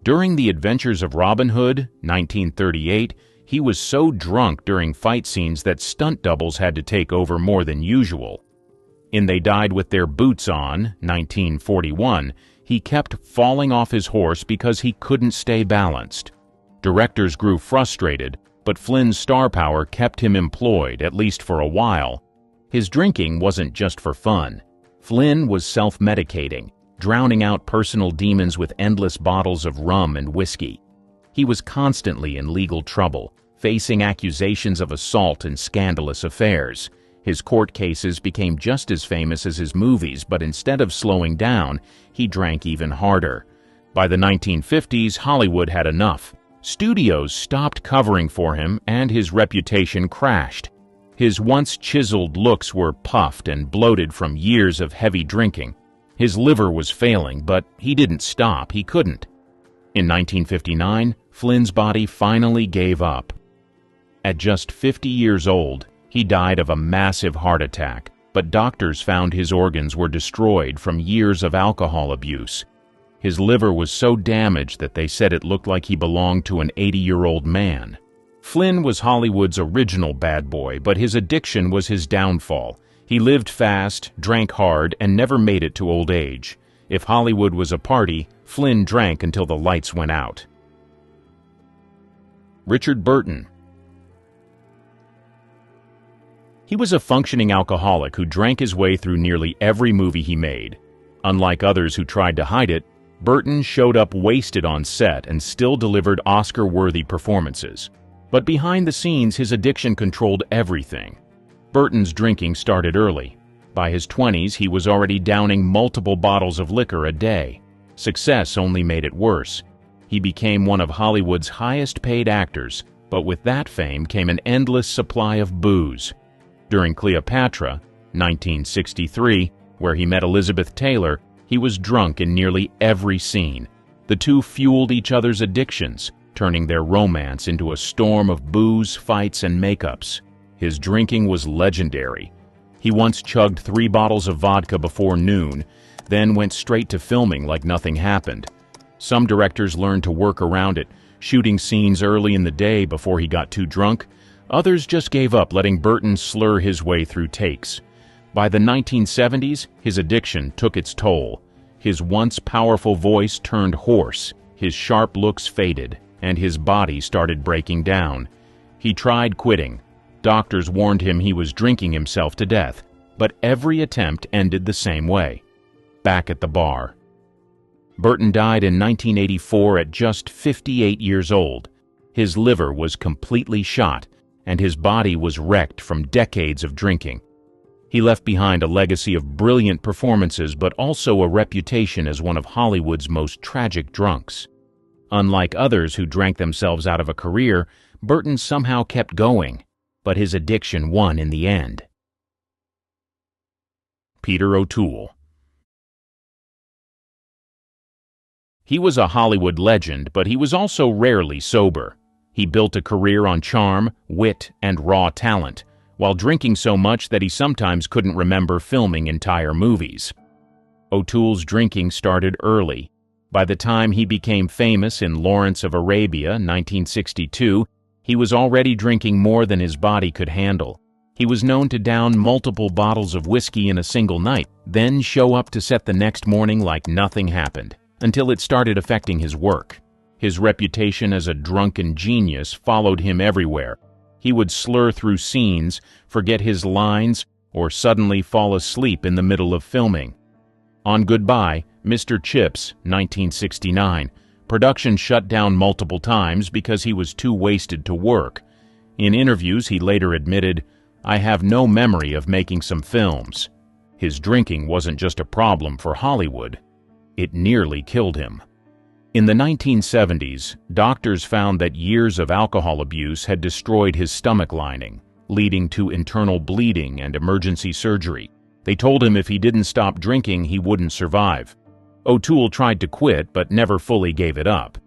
S2: During The Adventures of Robin Hood, 1938, he was so drunk during fight scenes that stunt doubles had to take over more than usual. In They Died with Their Boots On, 1941, he kept falling off his horse because he couldn't stay balanced. Directors grew frustrated, but Flynn's star power kept him employed, at least for a while. His drinking wasn't just for fun. Flynn was self-medicating, drowning out personal demons with endless bottles of rum and whiskey. He was constantly in legal trouble, facing accusations of assault and scandalous affairs. His court cases became just as famous as his movies, but instead of slowing down, he drank even harder. By the 1950s, Hollywood had enough. Studios stopped covering for him, and his reputation crashed. His once chiseled looks were puffed and bloated from years of heavy drinking. His liver was failing, but he didn't stop. He couldn't. In 1959, Flynn's body finally gave up. At just 50 years old, he died of a massive heart attack, but doctors found his organs were destroyed from years of alcohol abuse. His liver was so damaged that they said it looked like he belonged to an 80-year-old man. Flynn was Hollywood's original bad boy, but his addiction was his downfall. He lived fast, drank hard, and never made it to old age. If Hollywood was a party, Flynn drank until the lights went out. Richard Burton. He was a functioning alcoholic who drank his way through nearly every movie he made. Unlike others who tried to hide it, Burton showed up wasted on set and still delivered Oscar-worthy performances. But behind the scenes, his addiction controlled everything. Burton's drinking started early. By his 20s, he was already downing multiple bottles of liquor a day. Success only made it worse. He became one of Hollywood's highest-paid actors, but with that fame came an endless supply of booze. During Cleopatra, 1963, where he met Elizabeth Taylor, he was drunk in nearly every scene. The two fueled each other's addictions, turning their romance into a storm of booze, fights, and makeups. His drinking was legendary. He once chugged 3 bottles of vodka before noon, then went straight to filming like nothing happened. Some directors learned to work around it, shooting scenes early in the day before he got too drunk. Others just gave up, letting Burton slur his way through takes. By the 1970s, his addiction took its toll. His once powerful voice turned hoarse, his sharp looks faded, and his body started breaking down. He tried quitting. Doctors warned him he was drinking himself to death, but every attempt ended the same way: back at the bar. Burton died in 1984 at just 58 years old. His liver was completely shot, and his body was wrecked from decades of drinking. He left behind a legacy of brilliant performances, but also a reputation as one of Hollywood's most tragic drunks. Unlike others who drank themselves out of a career, Burton somehow kept going, but his addiction won in the end. Peter O'Toole. He was a Hollywood legend, but he was also rarely sober. He built a career on charm, wit, and raw talent, while drinking so much that he sometimes couldn't remember filming entire movies. O'Toole's drinking started early. By the time he became famous in Lawrence of Arabia, 1962, he was already drinking more than his body could handle. He was known to down multiple bottles of whiskey in a single night, then show up to set the next morning like nothing happened, until it started affecting his work. His reputation as a drunken genius followed him everywhere. He would slur through scenes, forget his lines, or suddenly fall asleep in the middle of filming. On Goodbye, Mr. Chips, 1969, production shut down multiple times because he was too wasted to work. In interviews, he later admitted, "I have no memory of making some films." His drinking wasn't just a problem for Hollywood. It nearly killed him. In the 1970s, doctors found that years of alcohol abuse had destroyed his stomach lining, leading to internal bleeding and emergency surgery. They told him if he didn't stop drinking, he wouldn't survive. O'Toole tried to quit, but never fully gave it up.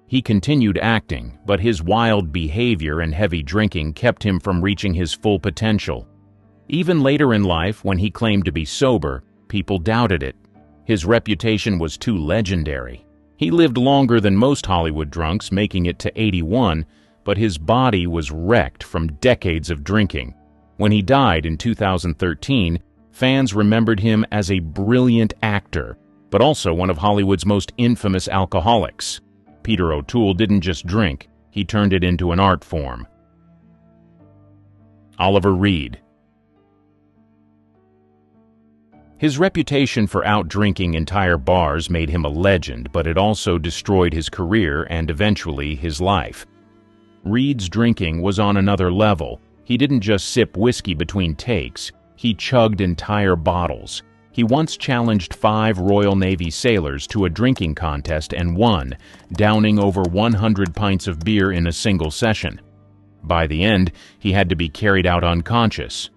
S2: He continued acting, but his wild behavior and heavy drinking kept him from reaching his full potential. Even later in life, when he claimed to be sober, people doubted it. His reputation was too legendary. He lived longer than most Hollywood drunks, making it to 81, but his body was wrecked from decades of drinking. When he died in 2013, fans remembered him as a brilliant actor, but also one of Hollywood's most infamous alcoholics. Peter O'Toole didn't just drink, he turned it into an art form. Oliver Reed. His reputation for out-drinking entire bars made him a legend, but it also destroyed his career and eventually his life. Reed's drinking was on another level. He didn't just sip whiskey between takes, he chugged entire bottles. He once challenged 5 Royal Navy sailors to a drinking contest and won, downing over 100 pints of beer in a single session. By the end, he had to be carried out unconscious.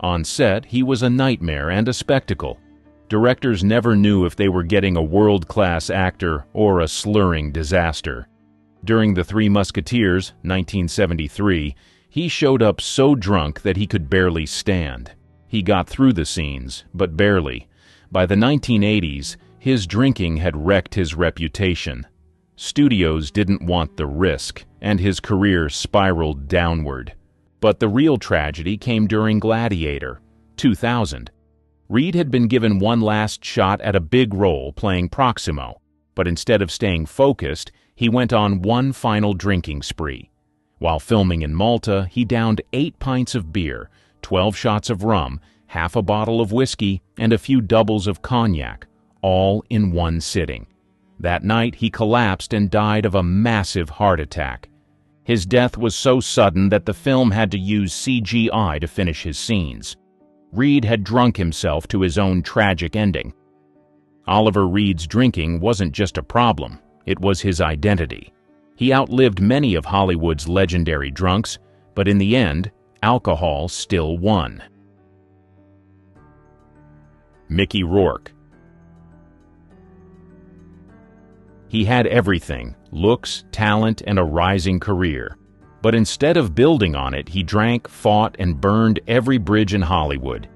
S2: On set, he was a nightmare and a spectacle. Directors never knew if they were getting a world-class actor or a slurring disaster. During The Three Musketeers, 1973, he showed up so drunk that he could barely stand. He got through the scenes, but barely. By the 1980s, his drinking had wrecked his reputation. Studios didn't want the risk, and his career spiraled downward. But the real tragedy came during Gladiator, 2000. Reed had been given one last shot at a big role playing Proximo, but instead of staying focused, he went on one final drinking spree. While filming in Malta, he downed 8 pints of beer, 12 shots of rum, half a bottle of whiskey, and a few doubles of cognac, all in one sitting. That night, he collapsed and died of a massive heart attack. His death was so sudden that the film had to use CGI to finish his scenes. Reed had drunk himself to his own tragic ending. Oliver Reed's drinking wasn't just a problem, it was his identity. He outlived many of Hollywood's legendary drunks, but in the end, alcohol still won. Mickey Rourke. He had everything: looks, talent, and a rising career. But instead of building on it, he drank, fought, and burned every bridge in Hollywood.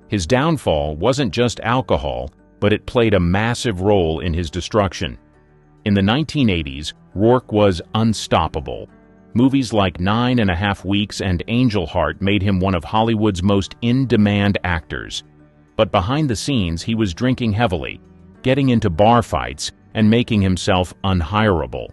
S2: His downfall wasn't just alcohol, but it played a massive role in his destruction. In the 1980s, Rourke was unstoppable. Movies like 9.5 Weeks and Angel Heart made him one of Hollywood's most in-demand actors. But behind the scenes, he was drinking heavily, getting into bar fights, and making himself unhireable.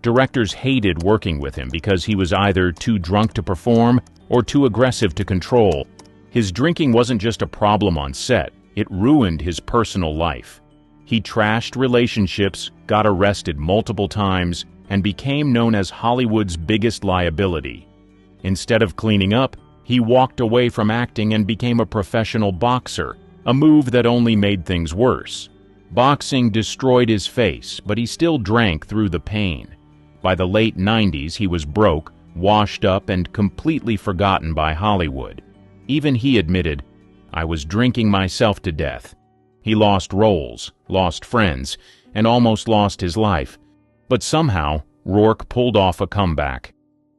S2: Directors hated working with him because he was either too drunk to perform or too aggressive to control. His drinking wasn't just a problem on set, it ruined his personal life. He trashed relationships, got arrested multiple times, and became known as Hollywood's biggest liability. Instead of cleaning up, he walked away from acting and became a professional boxer, a move that only made things worse. Boxing destroyed his face, but he still drank through the pain. By the late 90s, he was broke, washed up, and completely forgotten by Hollywood. Even he admitted, "I was drinking myself to death." He lost roles, lost friends, and almost lost his life. But somehow, Rourke pulled off a comeback.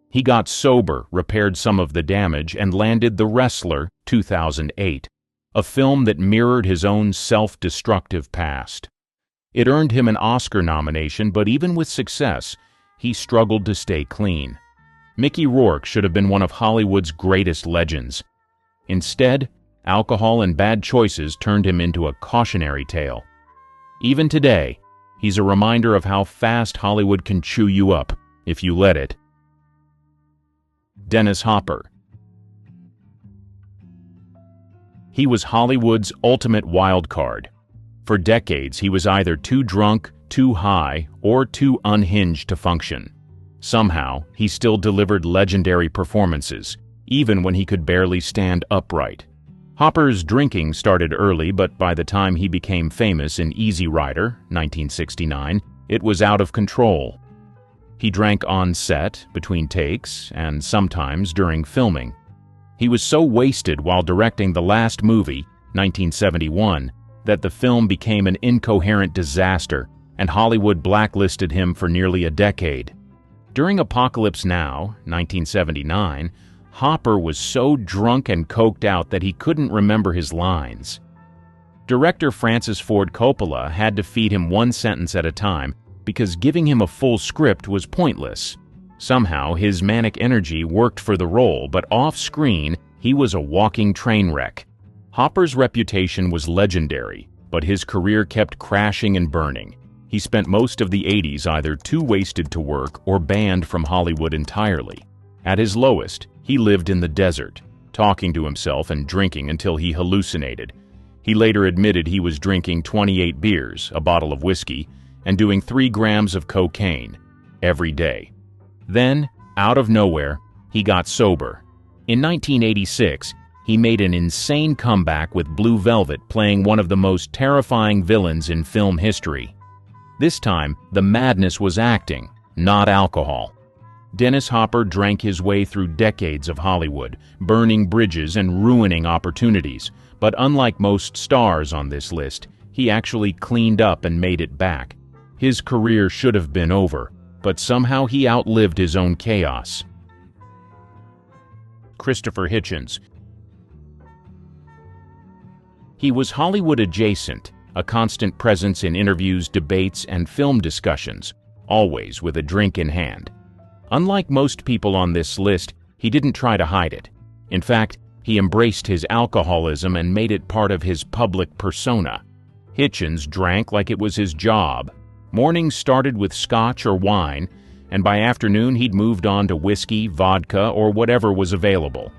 S2: He got sober, repaired some of the damage, and landed The Wrestler, 2008, a film that mirrored his own self-destructive past. It earned him an Oscar nomination, but even with success, he struggled to stay clean. Mickey Rourke should have been one of Hollywood's greatest legends. Instead, alcohol and bad choices turned him into a cautionary tale. Even today, he's a reminder of how fast Hollywood can chew you up if you let it. Dennis Hopper. He was Hollywood's ultimate wild card. For decades, he was either too drunk, too high, or too unhinged to function. Somehow, he still delivered legendary performances, even when he could barely stand upright. Hopper's drinking started early, but by the time he became famous in Easy Rider, 1969, it was out of control. He drank on set, between takes, and sometimes during filming. He was so wasted while directing the last movie, 1971, that the film became an incoherent disaster, and Hollywood blacklisted him for nearly a decade. During Apocalypse Now, 1979, Hopper was so drunk and coked out that he couldn't remember his lines. Director Francis Ford Coppola had to feed him one sentence at a time because giving him a full script was pointless. Somehow, his manic energy worked for the role, but off-screen, he was a walking train wreck. Hopper's reputation was legendary, but his career kept crashing and burning. He spent most of the 80s either too wasted to work or banned from Hollywood entirely. At his lowest, he lived in the desert, talking to himself and drinking until he hallucinated. He later admitted he was drinking 28 beers, a bottle of whiskey, and doing 3 grams of cocaine every day. Then, out of nowhere, he got sober. In 1986, he made an insane comeback with Blue Velvet, playing one of the most terrifying villains in film history. This time, the madness was acting, not alcohol. Dennis Hopper drank his way through decades of Hollywood, burning bridges and ruining opportunities. But unlike most stars on this list, he actually cleaned up and made it back. His career should have been over, but somehow he outlived his own chaos. Christopher Hitchens. He was Hollywood adjacent, a constant presence in interviews, debates, and film discussions, always with a drink in hand. Unlike most people on this list, he didn't try to hide it. In fact, he embraced his alcoholism and made it part of his public persona. Hitchens drank like it was his job. Mornings started with scotch or wine, and by afternoon he'd moved on to whiskey, vodka, or whatever was available.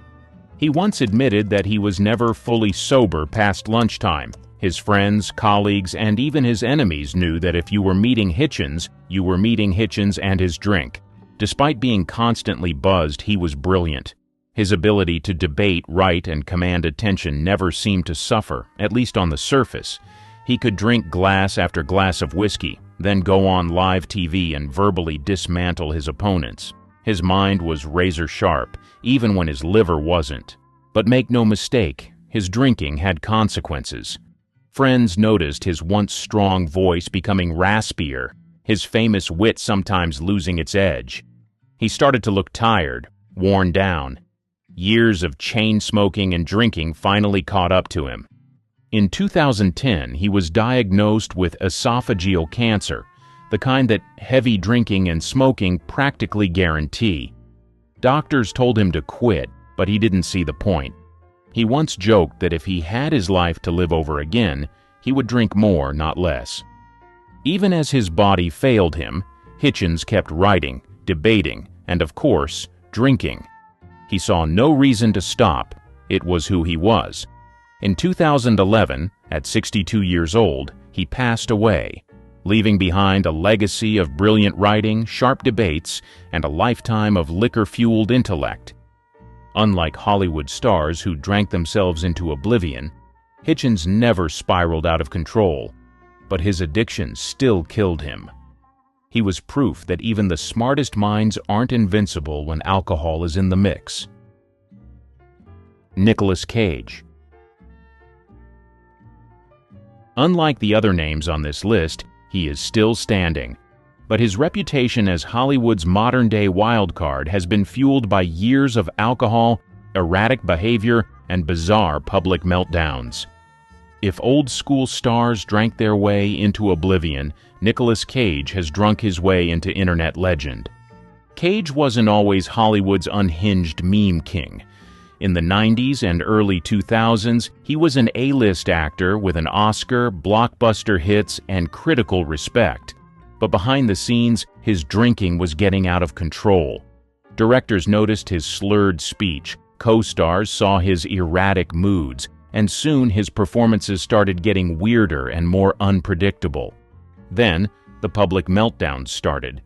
S2: He once admitted that he was never fully sober past lunchtime. His friends, colleagues, and even his enemies knew that if you were meeting Hitchens, you were meeting Hitchens and his drink. Despite being constantly buzzed, he was brilliant. His ability to debate, write, and command attention never seemed to suffer, at least on the surface. He could drink glass after glass of whiskey, then go on live TV and verbally dismantle his opponents. His mind was razor sharp, even when his liver wasn't. But make no mistake, his drinking had consequences. Friends noticed his once strong voice becoming raspier, his famous wit sometimes losing its edge. He started to look tired, worn down. Years of chain smoking and drinking finally caught up to him. In 2010, he was diagnosed with esophageal cancer, the kind that heavy drinking and smoking practically guarantee. Doctors told him to quit, but he didn't see the point. He once joked that if he had his life to live over again, he would drink more, not less. Even as his body failed him, Hitchens kept writing, debating, and of course, drinking. He saw no reason to stop. It was who he was. In 2011, at 62 years old, he passed away, leaving behind a legacy of brilliant writing, sharp debates, and a lifetime of liquor-fueled intellect. Unlike Hollywood stars who drank themselves into oblivion, Hitchens never spiraled out of control, but his addiction still killed him. He was proof that even the smartest minds aren't invincible when alcohol is in the mix. Nicolas Cage. Unlike the other names on this list, he is still standing, but his reputation as Hollywood's modern-day wildcard has been fueled by years of alcohol, erratic behavior, and bizarre public meltdowns. If old-school stars drank their way into oblivion, Nicolas Cage has drunk his way into internet legend. Cage wasn't always Hollywood's unhinged meme king. In the 90s and early 2000s, he was an A-list actor with an Oscar, blockbuster hits, and critical respect. But behind the scenes, his drinking was getting out of control. Directors noticed his slurred speech, co-stars saw his erratic moods, and soon his performances started getting weirder and more unpredictable. Then, the public meltdowns started.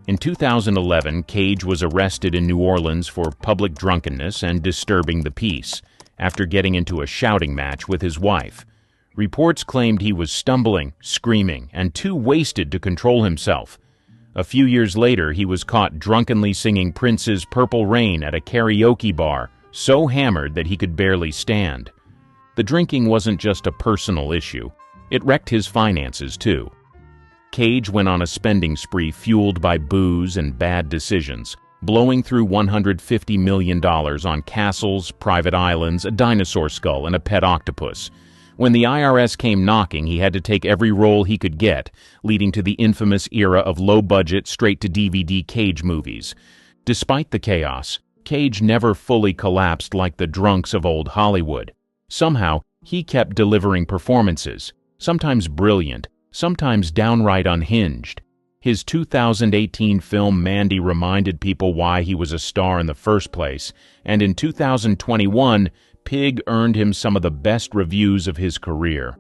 S2: In 2011, Cage was arrested in New Orleans for public drunkenness and disturbing the peace, after getting into a shouting match with his wife. Reports claimed he was stumbling, screaming, and too wasted to control himself. A few years later, he was caught drunkenly singing Prince's Purple Rain at a karaoke bar, so hammered that he could barely stand. The drinking wasn't just a personal issue. It wrecked his finances, too. Cage went on a spending spree fueled by booze and bad decisions, blowing through $150 million on castles, private islands, a dinosaur skull, and a pet octopus. When the IRS came knocking, he had to take every role he could get, leading to the infamous era of low-budget, straight-to-DVD Cage movies. Despite the chaos, Cage never fully collapsed like the drunks of old Hollywood. Somehow, he kept delivering performances, sometimes brilliant, sometimes downright unhinged. His 2018 film Mandy reminded people why he was a star in the first place, and in 2021, Pig earned him some of the best reviews of his career.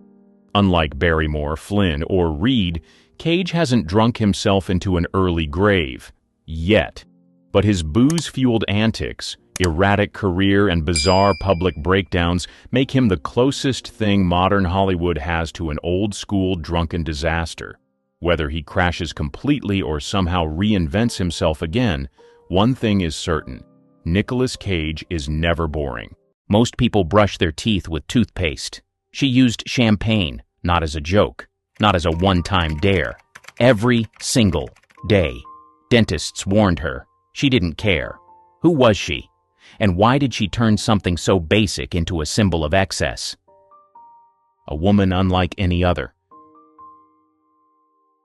S2: Unlike Barrymore, Flynn, or Reed, Cage hasn't drunk himself into an early grave. Yet. But his booze-fueled antics, erratic career, and bizarre public breakdowns make him the closest thing modern Hollywood has to an old-school drunken disaster. Whether he crashes completely or somehow reinvents himself again, one thing is certain: Nicolas Cage is never boring. Most people brush their teeth with toothpaste. She used champagne, not as a joke, not as a one-time dare. Every single day. Dentists warned her. She didn't care. Who was she? And why did she turn something so basic into a symbol of excess? A woman unlike any other.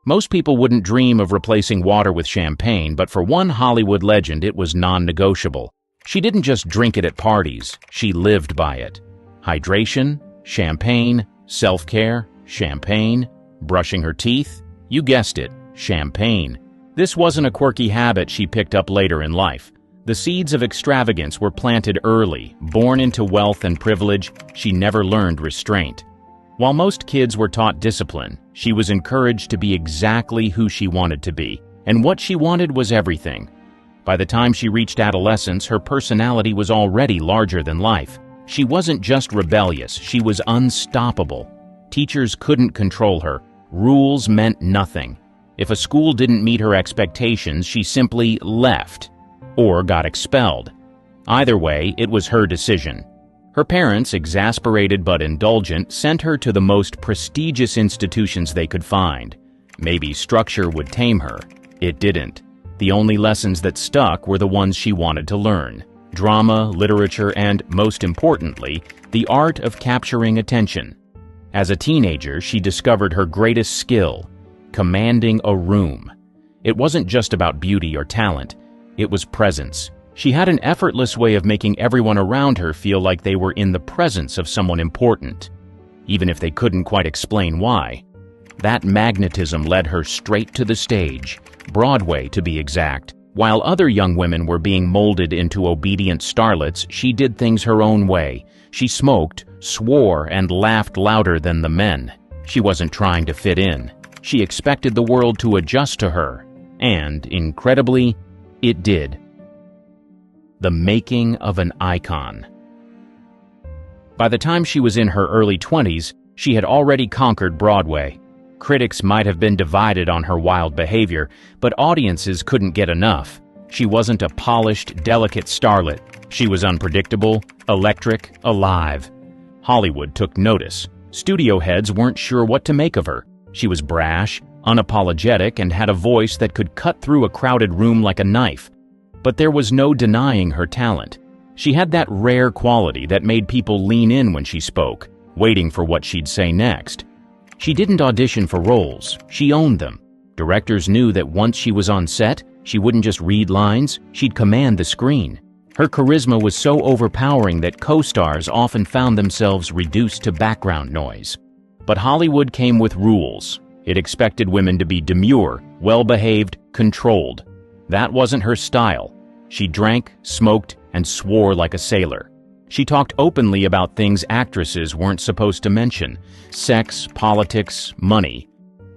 S2: Most people wouldn't dream of replacing water with champagne, but for one Hollywood legend, it was non-negotiable. She didn't just drink it at parties, she lived by it. Hydration, champagne, self-care, champagne, brushing her teeth, you guessed it, champagne. This wasn't a quirky habit she picked up later in life. The seeds of extravagance were planted early. Born into wealth and privilege, she never learned restraint. While most kids were taught discipline, she was encouraged to be exactly who she wanted to be, and what she wanted was everything. By the time she reached adolescence, her personality was already larger than life. She wasn't just rebellious, she was unstoppable. Teachers couldn't control her. Rules meant nothing. If a school didn't meet her expectations, she simply left or got expelled. Either way, it was her decision. Her parents, exasperated but indulgent, sent her to the most prestigious institutions they could find. Maybe structure would tame her. It didn't. The only lessons that stuck were the ones she wanted to learn: drama, literature, and, most importantly, the art of capturing attention. As a teenager, she discovered her greatest skill: commanding a room. It wasn't just about beauty or talent, it was presence. She had an effortless way of making everyone around her feel like they were in the presence of someone important, even if they couldn't quite explain why. That magnetism led her straight to the stage, Broadway to be exact. While other young women were being molded into obedient starlets, she did things her own way. She smoked, swore, and laughed louder than the men. She wasn't trying to fit in. She expected the world to adjust to her, and, incredibly, it did. The making of an icon. By the time she was in her early 20s, she had already conquered Broadway. Critics might have been divided on her wild behavior, but audiences couldn't get enough. She wasn't a polished, delicate starlet. She was unpredictable, electric, alive. Hollywood took notice. Studio heads weren't sure what to make of her. She was brash, unapologetic, and had a voice that could cut through a crowded room like a knife. But there was no denying her talent. She had that rare quality that made people lean in when she spoke, waiting for what she'd say next. She didn't audition for roles, she owned them. Directors knew that once she was on set, she wouldn't just read lines, she'd command the screen. Her charisma was so overpowering that co-stars often found themselves reduced to background noise. But Hollywood came with rules. It expected women to be demure, well-behaved, controlled. That wasn't her style. She drank, smoked, and swore like a sailor. She talked openly about things actresses weren't supposed to mention: sex, politics, money.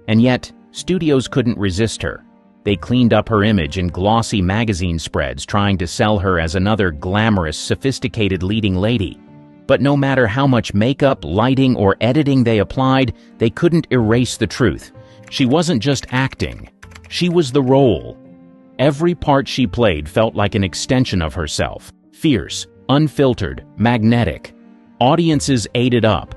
S2: And yet, studios couldn't resist her. They cleaned up her image in glossy magazine spreads, trying to sell her as another glamorous, sophisticated leading lady. But no matter how much makeup, lighting, or editing they applied, they couldn't erase the truth. She wasn't just acting. She was the role. Every part she played felt like an extension of herself. Fierce, unfiltered, magnetic. Audiences ate it up.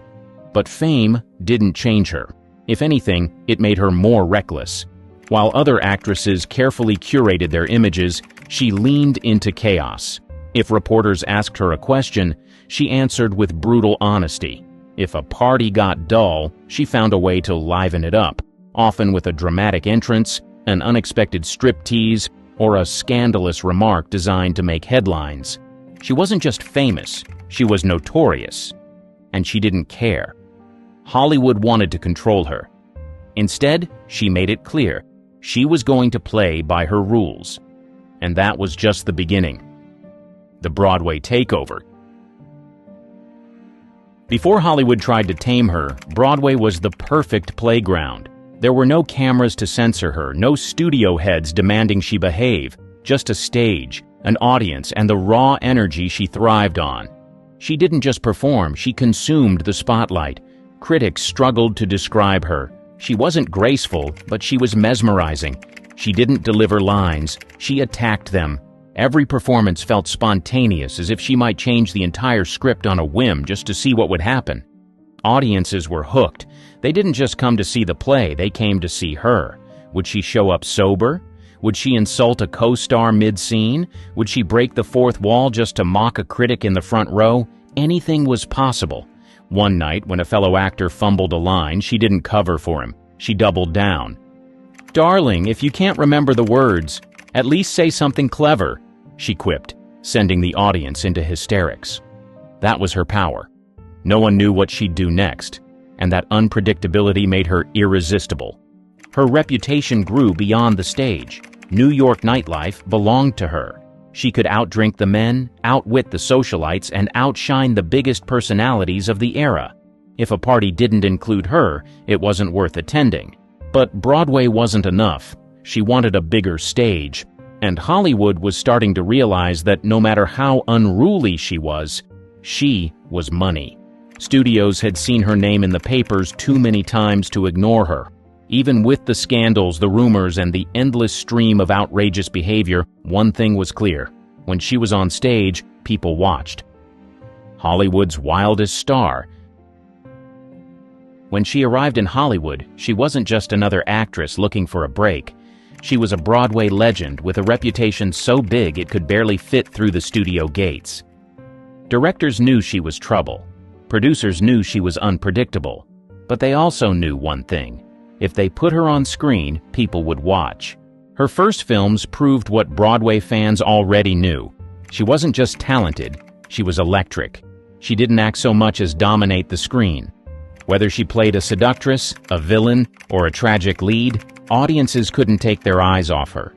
S2: But fame didn't change her. If anything, it made her more reckless. While other actresses carefully curated their images, she leaned into chaos. If reporters asked her a question, she answered with brutal honesty. If a party got dull, she found a way to liven it up, often with a dramatic entrance, an unexpected striptease, or a scandalous remark designed to make headlines. She wasn't just famous, she was notorious. And she didn't care. Hollywood wanted to control her. Instead, she made it clear she was going to play by her rules. And that was just the beginning. The Broadway takeover. Before Hollywood tried to tame her, Broadway was the perfect playground. There were no cameras to censor her, no studio heads demanding she behave, just a stage, an audience, and the raw energy she thrived on. She didn't just perform, she consumed the spotlight. Critics struggled to describe her. She wasn't graceful, but she was mesmerizing. She didn't deliver lines, she attacked them. Every performance felt spontaneous, as if she might change the entire script on a whim just to see what would happen. Audiences were hooked. They didn't just come to see the play, they came to see her. Would she show up sober? Would she insult a co-star mid-scene? Would she break the fourth wall just to mock a critic in the front row? Anything was possible. One night, when a fellow actor fumbled a line, she didn't cover for him. She doubled down. "Darling, if you can't remember the words, at least say something clever," she quipped, sending the audience into hysterics. That was her power. No one knew what she'd do next, and that unpredictability made her irresistible. Her reputation grew beyond the stage. New York nightlife belonged to her. She could outdrink the men, outwit the socialites, and outshine the biggest personalities of the era. If a party didn't include her, it wasn't worth attending. But Broadway wasn't enough. She wanted a bigger stage, and Hollywood was starting to realize that no matter how unruly she was money. Studios had seen her name in the papers too many times to ignore her. Even with the scandals, the rumors, and the endless stream of outrageous behavior, one thing was clear. When she was on stage, people watched. Hollywood's wildest star. When she arrived in Hollywood, she wasn't just another actress looking for a break. She was a Broadway legend with a reputation so big it could barely fit through the studio gates. Directors knew she was trouble. Producers knew she was unpredictable. But they also knew one thing. If they put her on screen, people would watch. Her first films proved what Broadway fans already knew. She wasn't just talented, she was electric. She didn't act so much as dominate the screen. Whether she played a seductress, a villain, or a tragic lead, audiences couldn't take their eyes off her.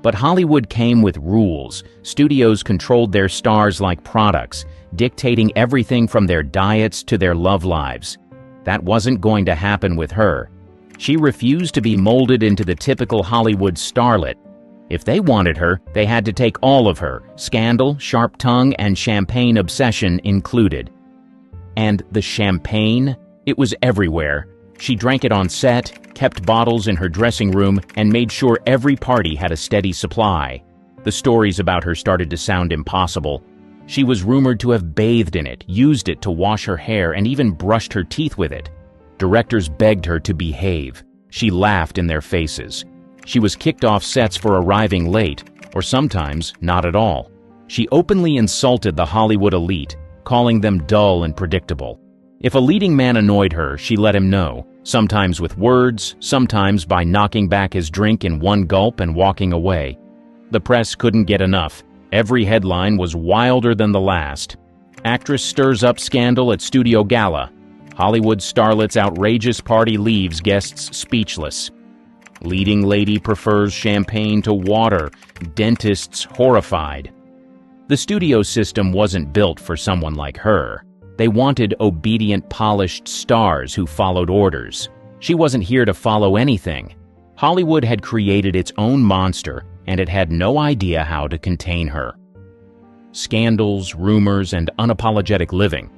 S2: But Hollywood came with rules. Studios controlled their stars like products, dictating everything from their diets to their love lives. That wasn't going to happen with her. She refused to be molded into the typical Hollywood starlet. If they wanted her, they had to take all of her, scandal, sharp tongue, and champagne obsession included. And the champagne? It was everywhere. She drank it on set, kept bottles in her dressing room, and made sure every party had a steady supply. The stories about her started to sound impossible. She was rumored to have bathed in it, used it to wash her hair, and even brushed her teeth with it. Directors begged her to behave. She laughed in their faces. She was kicked off sets for arriving late, or sometimes not at all. She openly insulted the Hollywood elite, calling them dull and predictable. If a leading man annoyed her, she let him know, sometimes with words, sometimes by knocking back his drink in one gulp and walking away. The press couldn't get enough. Every headline was wilder than the last. Actress stirs up scandal at studio gala. Hollywood starlet's outrageous party leaves guests speechless. Leading lady prefers champagne to water. Dentists horrified. The studio system wasn't built for someone like her. They wanted obedient, polished stars who followed orders. She wasn't here to follow anything. Hollywood had created its own monster, and it had no idea how to contain her. Scandals, rumors, and unapologetic living.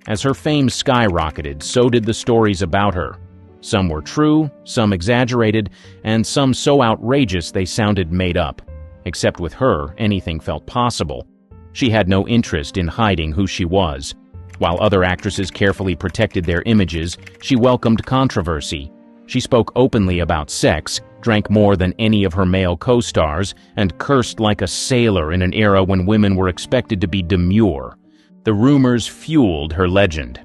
S2: As her fame skyrocketed, so did the stories about her. Some were true, some exaggerated, and some so outrageous they sounded made up. Except with her, anything felt possible. She had no interest in hiding who she was. While other actresses carefully protected their images, she welcomed controversy. She spoke openly about sex, drank more than any of her male co-stars, and cursed like a sailor in an era when women were expected to be demure. The rumors fueled her legend.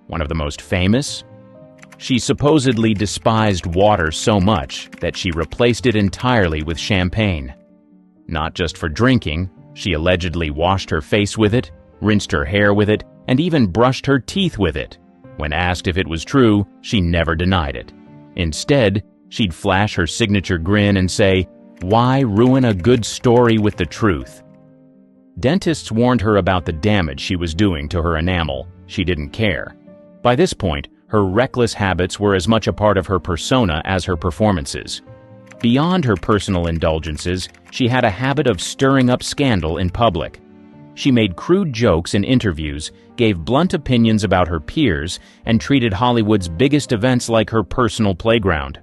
S2: One of the most famous? She supposedly despised water so much that she replaced it entirely with champagne. Not just for drinking, she allegedly washed her face with it, rinsed her hair with it, and even brushed her teeth with it. When asked if it was true, she never denied it. Instead, she'd flash her signature grin and say, "Why ruin a good story with the truth?" Dentists warned her about the damage she was doing to her enamel. She didn't care. By this point, her reckless habits were as much a part of her persona as her performances. Beyond her personal indulgences, she had a habit of stirring up scandal in public. She made crude jokes in interviews, gave blunt opinions about her peers, and treated Hollywood's biggest events like her personal playground.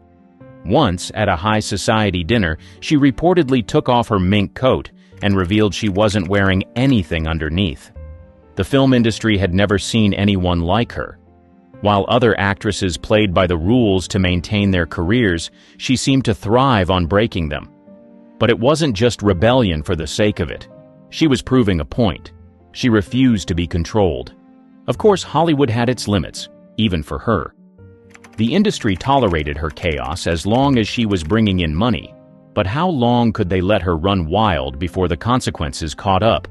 S2: Once, at a high society dinner, she reportedly took off her mink coat and revealed she wasn't wearing anything underneath. The film industry had never seen anyone like her. While other actresses played by the rules to maintain their careers, she seemed to thrive on breaking them. But it wasn't just rebellion for the sake of it. She was proving a point. She refused to be controlled. Of course, Hollywood had its limits, even for her. The industry tolerated her chaos as long as she was bringing in money. But how long could they let her run wild before the consequences caught up?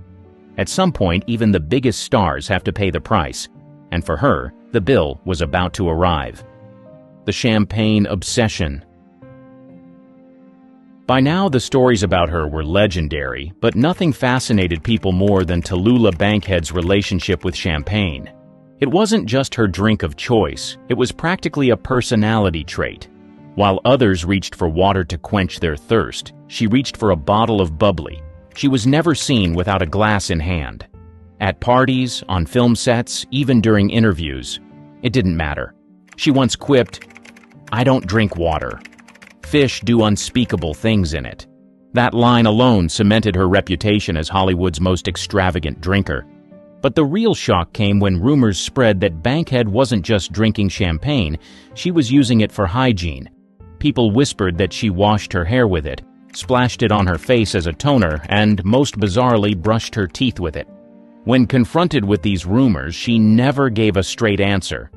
S2: At some point, even the biggest stars have to pay the price. And for her, the bill was about to arrive. The champagne obsession. By now, the stories about her were legendary, but nothing fascinated people more than Talulah Bankhead's relationship with champagne. It wasn't just her drink of choice, it was practically a personality trait. While others reached for water to quench their thirst, she reached for a bottle of bubbly. She was never seen without a glass in hand. At parties, on film sets, even during interviews, it didn't matter. She once quipped, "I don't drink water. Fish do unspeakable things in it." That line alone cemented her reputation as Hollywood's most extravagant drinker. But the real shock came when rumors spread that Bankhead wasn't just drinking champagne, she was using it for hygiene. People whispered that she washed her hair with it, splashed it on her face as a toner, and, most bizarrely, brushed her teeth with it. When confronted with these rumors, she never gave a straight answer.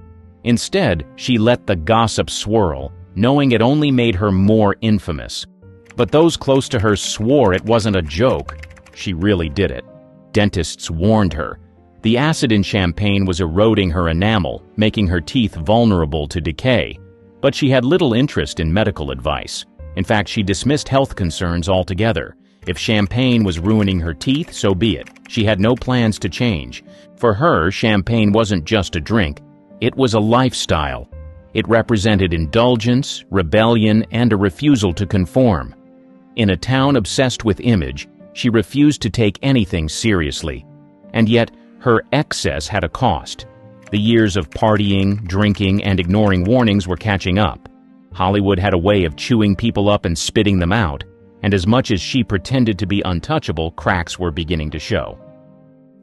S2: Instead, she let the gossip swirl, knowing it only made her more infamous. But those close to her swore it wasn't a joke. She really did it. Dentists warned her. The acid in champagne was eroding her enamel, making her teeth vulnerable to decay. But she had little interest in medical advice. In fact, she dismissed health concerns altogether. If champagne was ruining her teeth, so be it. She had no plans to change. For her, champagne wasn't just a drink. It was a lifestyle. It represented indulgence, rebellion, and a refusal to conform. In a town obsessed with image, she refused to take anything seriously. And yet, her excess had a cost. The years of partying, drinking, and ignoring warnings were catching up. Hollywood had a way of chewing people up and spitting them out, and as much as she pretended to be untouchable, cracks were beginning to show.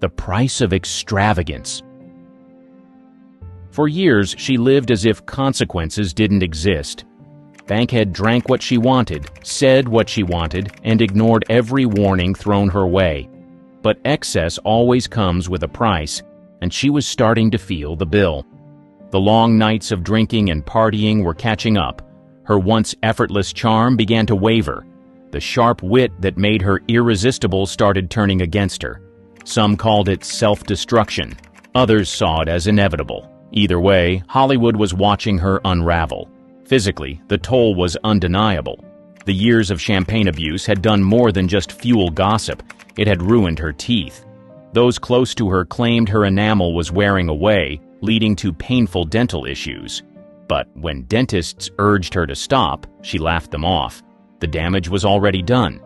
S2: The price of extravagance. For years, she lived as if consequences didn't exist. Bankhead drank what she wanted, said what she wanted, and ignored every warning thrown her way. But excess always comes with a price, and she was starting to feel the bill. The long nights of drinking and partying were catching up. Her once effortless charm began to waver. The sharp wit that made her irresistible started turning against her. Some called it self-destruction. Others saw it as inevitable. Either way, Hollywood was watching her unravel. Physically, the toll was undeniable. The years of champagne abuse had done more than just fuel gossip. It had ruined her teeth. Those close to her claimed her enamel was wearing away, leading to painful dental issues. But when dentists urged her to stop, she laughed them off. The damage was already done.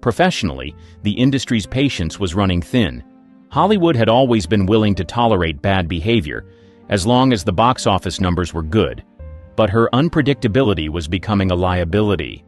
S2: Professionally, the industry's patience was running thin. Hollywood had always been willing to tolerate bad behavior, as long as the box office numbers were good. But her unpredictability was becoming a liability.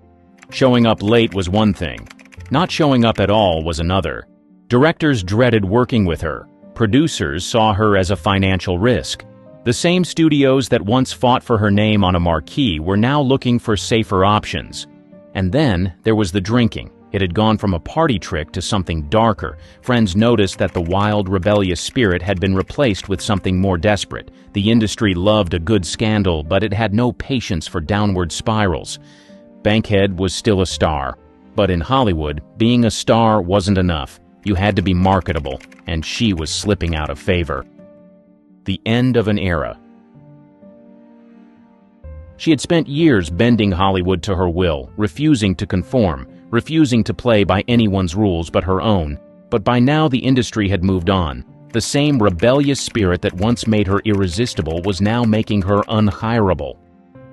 S2: Showing up late was one thing. Not showing up at all was another. Directors dreaded working with her. Producers saw her as a financial risk. The same studios that once fought for her name on a marquee were now looking for safer options. And then there was the drinking. It had gone from a party trick to something darker. Friends noticed that the wild, rebellious spirit had been replaced with something more desperate. The industry loved a good scandal, but it had no patience for downward spirals. Bankhead was still a star. But in Hollywood, being a star wasn't enough. You had to be marketable, and she was slipping out of favor. The end of an era. She had spent years bending Hollywood to her will, refusing to conform, refusing to play by anyone's rules but her own. But by now the industry had moved on. The same rebellious spirit that once made her irresistible was now making her unhireable.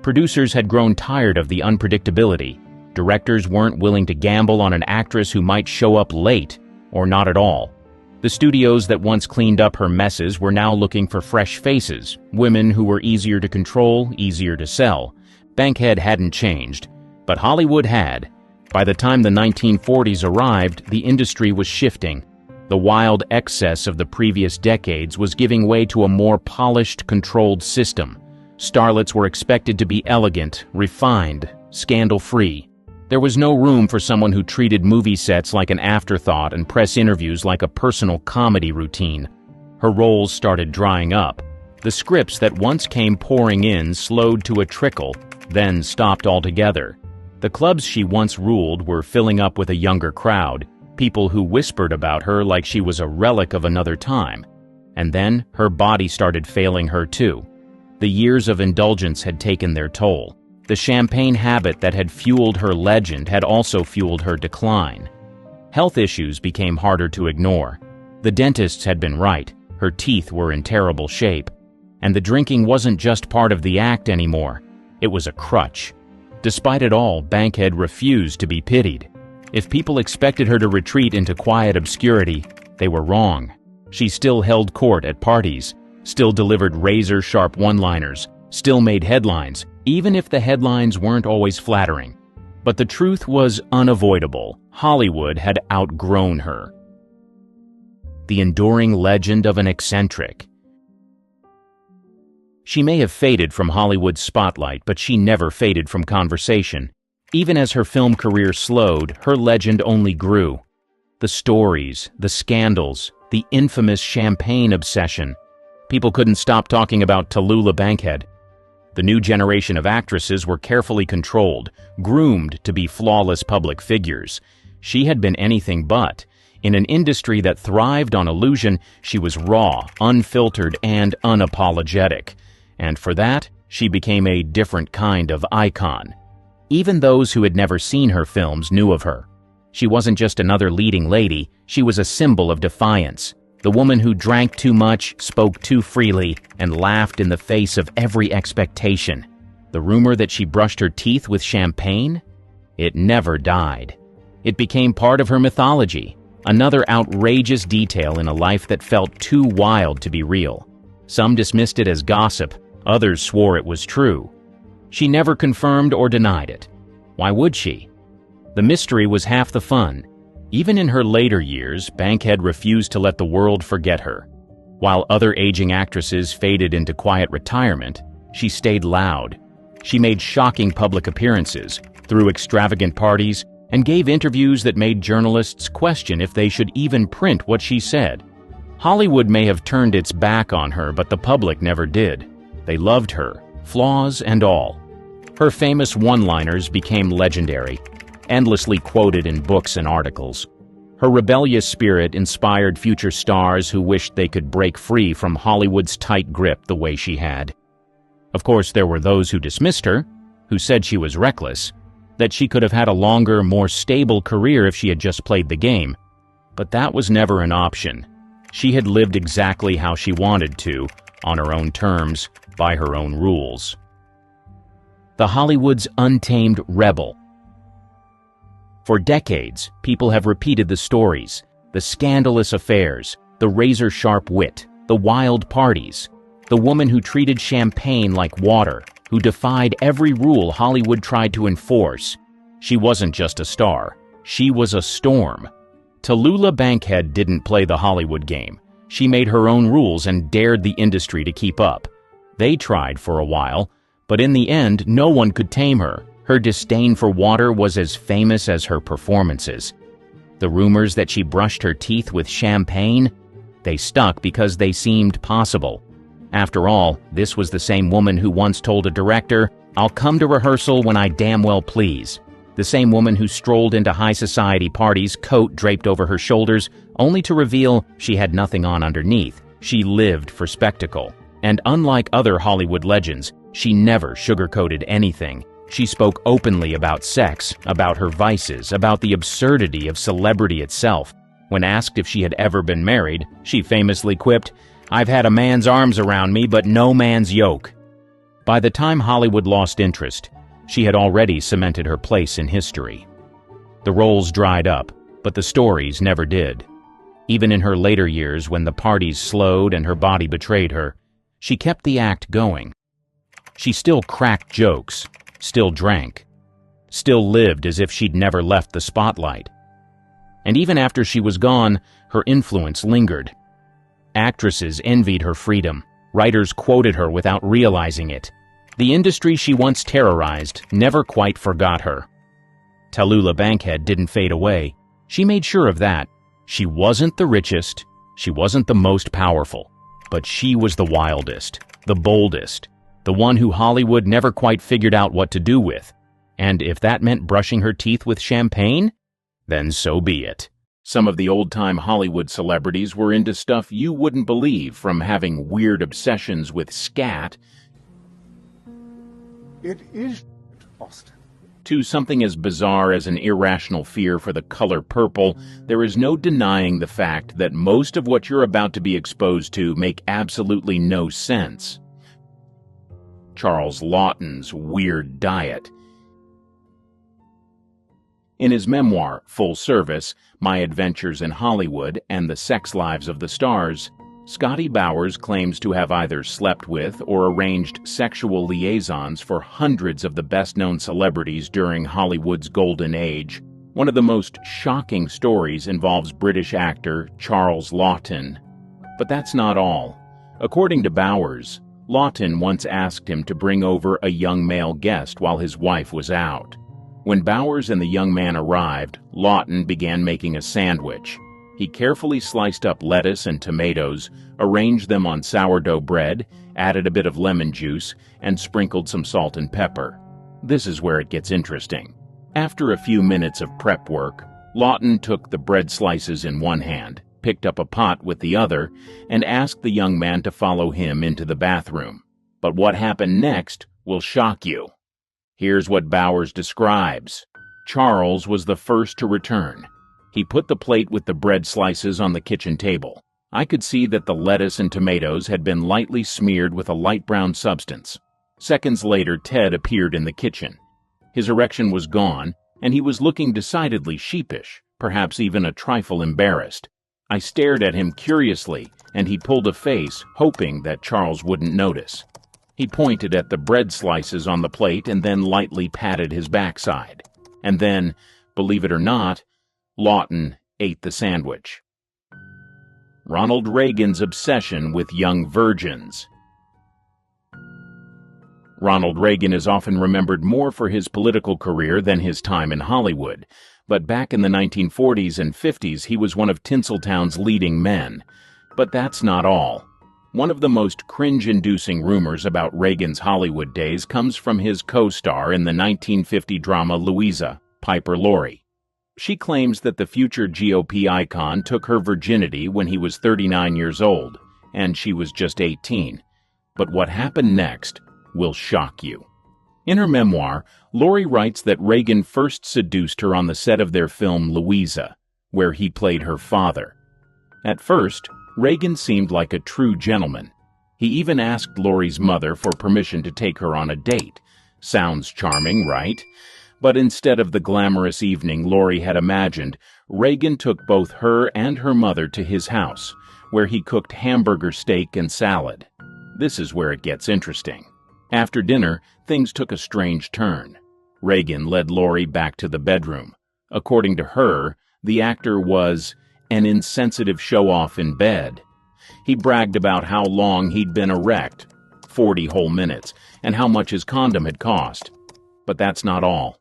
S2: Producers had grown tired of the unpredictability. Directors weren't willing to gamble on an actress who might show up late, or not at all. The studios that once cleaned up her messes were now looking for fresh faces, women who were easier to control, easier to sell. Bankhead hadn't changed, but Hollywood had. By the time the 1940s arrived, the industry was shifting. The wild excess of the previous decades was giving way to a more polished, controlled system. Starlets were expected to be elegant, refined, scandal-free. There was no room for someone who treated movie sets like an afterthought and press interviews like a personal comedy routine. Her roles started drying up. The scripts that once came pouring in slowed to a trickle, then stopped altogether. The clubs she once ruled were filling up with a younger crowd, people who whispered about her like she was a relic of another time. And then her body started failing her too. The years of indulgence had taken their toll. The champagne habit that had fueled her legend had also fueled her decline. Health issues became harder to ignore. The dentists had been right. Her teeth were in terrible shape. And the drinking wasn't just part of the act anymore. It was a crutch. Despite it all, Bankhead refused to be pitied. If people expected her to retreat into quiet obscurity, they were wrong. She still held court at parties, still delivered razor-sharp one-liners, still made headlines, even if the headlines weren't always flattering. But the truth was unavoidable. Hollywood had outgrown her. The enduring legend of an eccentric. She may have faded from Hollywood's spotlight, but she never faded from conversation. Even as her film career slowed, her legend only grew. The stories, the scandals, the infamous champagne obsession. People couldn't stop talking about Talulah Bankhead. The new generation of actresses were carefully controlled, groomed to be flawless public figures. She had been anything but. In an industry that thrived on illusion, she was raw, unfiltered, and unapologetic. And for that, she became a different kind of icon. Even those who had never seen her films knew of her. She wasn't just another leading lady, she was a symbol of defiance. The woman who drank too much, spoke too freely, and laughed in the face of every expectation. The rumor that she brushed her teeth with champagne? It never died. It became part of her mythology, another outrageous detail in a life that felt too wild to be real. Some dismissed it as gossip, others swore it was true. She never confirmed or denied it. Why would she? The mystery was half the fun. Even in her later years, Bankhead refused to let the world forget her. While other aging actresses faded into quiet retirement, she stayed loud. She made shocking public appearances, threw extravagant parties, and gave interviews that made journalists question if they should even print what she said. Hollywood may have turned its back on her, but the public never did. They loved her, flaws and all. Her famous one-liners became legendary, endlessly quoted in books and articles. Her rebellious spirit inspired future stars who wished they could break free from Hollywood's tight grip the way she had. Of course, there were those who dismissed her, who said she was reckless, that she could have had a longer, more stable career if she had just played the game. But that was never an option. She had lived exactly how she wanted to, on her own terms, by her own rules. The Hollywood's untamed rebel. For decades, people have repeated the stories, the scandalous affairs, the razor-sharp wit, the wild parties, the woman who treated champagne like water, who defied every rule Hollywood tried to enforce. She wasn't just a star, she was a storm. Talulah Bankhead didn't play the Hollywood game. She made her own rules and dared the industry to keep up. They tried for a while, but in the end, no one could tame her. Her disdain for water was as famous as her performances. The rumors that she brushed her teeth with champagne? They stuck because they seemed possible. After all, this was the same woman who once told a director, "I'll come to rehearsal when I damn well please." The same woman who strolled into high society parties, coat draped over her shoulders, only to reveal she had nothing on underneath. She lived for spectacle. And unlike other Hollywood legends, she never sugarcoated anything. She spoke openly about sex, about her vices, about the absurdity of celebrity itself. When asked if she had ever been married, she famously quipped, "I've had a man's arms around me, but no man's yoke." By the time Hollywood lost interest, she had already cemented her place in history. The roles dried up, but the stories never did. Even in her later years, when the parties slowed and her body betrayed her, she kept the act going. She still cracked jokes, still drank, still lived as if she'd never left the spotlight. And even after she was gone, her influence lingered. Actresses envied her freedom. Writers quoted her without realizing it. The industry she once terrorized never quite forgot her. Talulah Bankhead didn't fade away. She made sure of that. She wasn't the richest, she wasn't the most powerful, but she was the wildest, the boldest, the one who Hollywood never quite figured out what to do with. And if that meant brushing her teeth with champagne, then so be it. Some of the old-time Hollywood celebrities were into stuff you wouldn't believe, from having weird obsessions with scat
S3: It is Austin.
S2: to something as bizarre as an irrational fear for the color purple. There is no denying the fact that most of what you're about to be exposed to make absolutely no sense. Charles Laughton's weird diet. In his memoir, Full Service, My Adventures in Hollywood and the Sex Lives of the Stars, Scotty Bowers claims to have either slept with or arranged sexual liaisons for hundreds of the best-known celebrities during Hollywood's golden age. One of the most shocking stories involves British actor Charles Laughton. But that's not all. According to Bowers, Laughton once asked him to bring over a young male guest while his wife was out. When Bowers and the young man arrived, Laughton began making a sandwich. He carefully sliced up lettuce and tomatoes, arranged them on sourdough bread, added a bit of lemon juice, and sprinkled some salt and pepper. This is where it gets interesting. After a few minutes of prep work, Laughton took the bread slices in one hand, picked up a pot with the other, and asked the young man to follow him into the bathroom. But what happened next will shock you. Here's what Bowers describes. Charles was the first to return. He put the plate with the bread slices on the kitchen table. I could see that the lettuce and tomatoes had been lightly smeared with a light brown substance. Seconds later, Ted appeared in the kitchen. His erection was gone, and he was looking decidedly sheepish, perhaps even a trifle embarrassed. I stared at him curiously, and he pulled a face, hoping that Charles wouldn't notice. He pointed at the bread slices on the plate and then lightly patted his backside. And then, believe it or not, Laughton ate the sandwich. Ronald Reagan's obsession with young virgins. Ronald Reagan is often remembered more for his political career than his time in Hollywood, but back in the 1940s and 50s he was one of Tinseltown's leading men. But that's not all. One of the most cringe-inducing rumors about Reagan's Hollywood days comes from his co-star in the 1950 drama Louisa, Piper Laurie. She claims that the future GOP icon took her virginity when he was 39 years old, and she was just 18. But what happened next will shock you. In her memoir, Laurie writes that Reagan first seduced her on the set of their film Louisa, where he played her father. At first, Reagan seemed like a true gentleman. He even asked Laurie's mother for permission to take her on a date. Sounds charming, right? But instead of the glamorous evening Laurie had imagined, Reagan took both her and her mother to his house, where he cooked hamburger steak and salad. This is where it gets interesting. After dinner, things took a strange turn. Reagan led Laurie back to the bedroom. According to her, the actor was an insensitive show-off in bed. He bragged about how long he'd been erect, 40 whole minutes, and how much his condom had cost. But that's not all.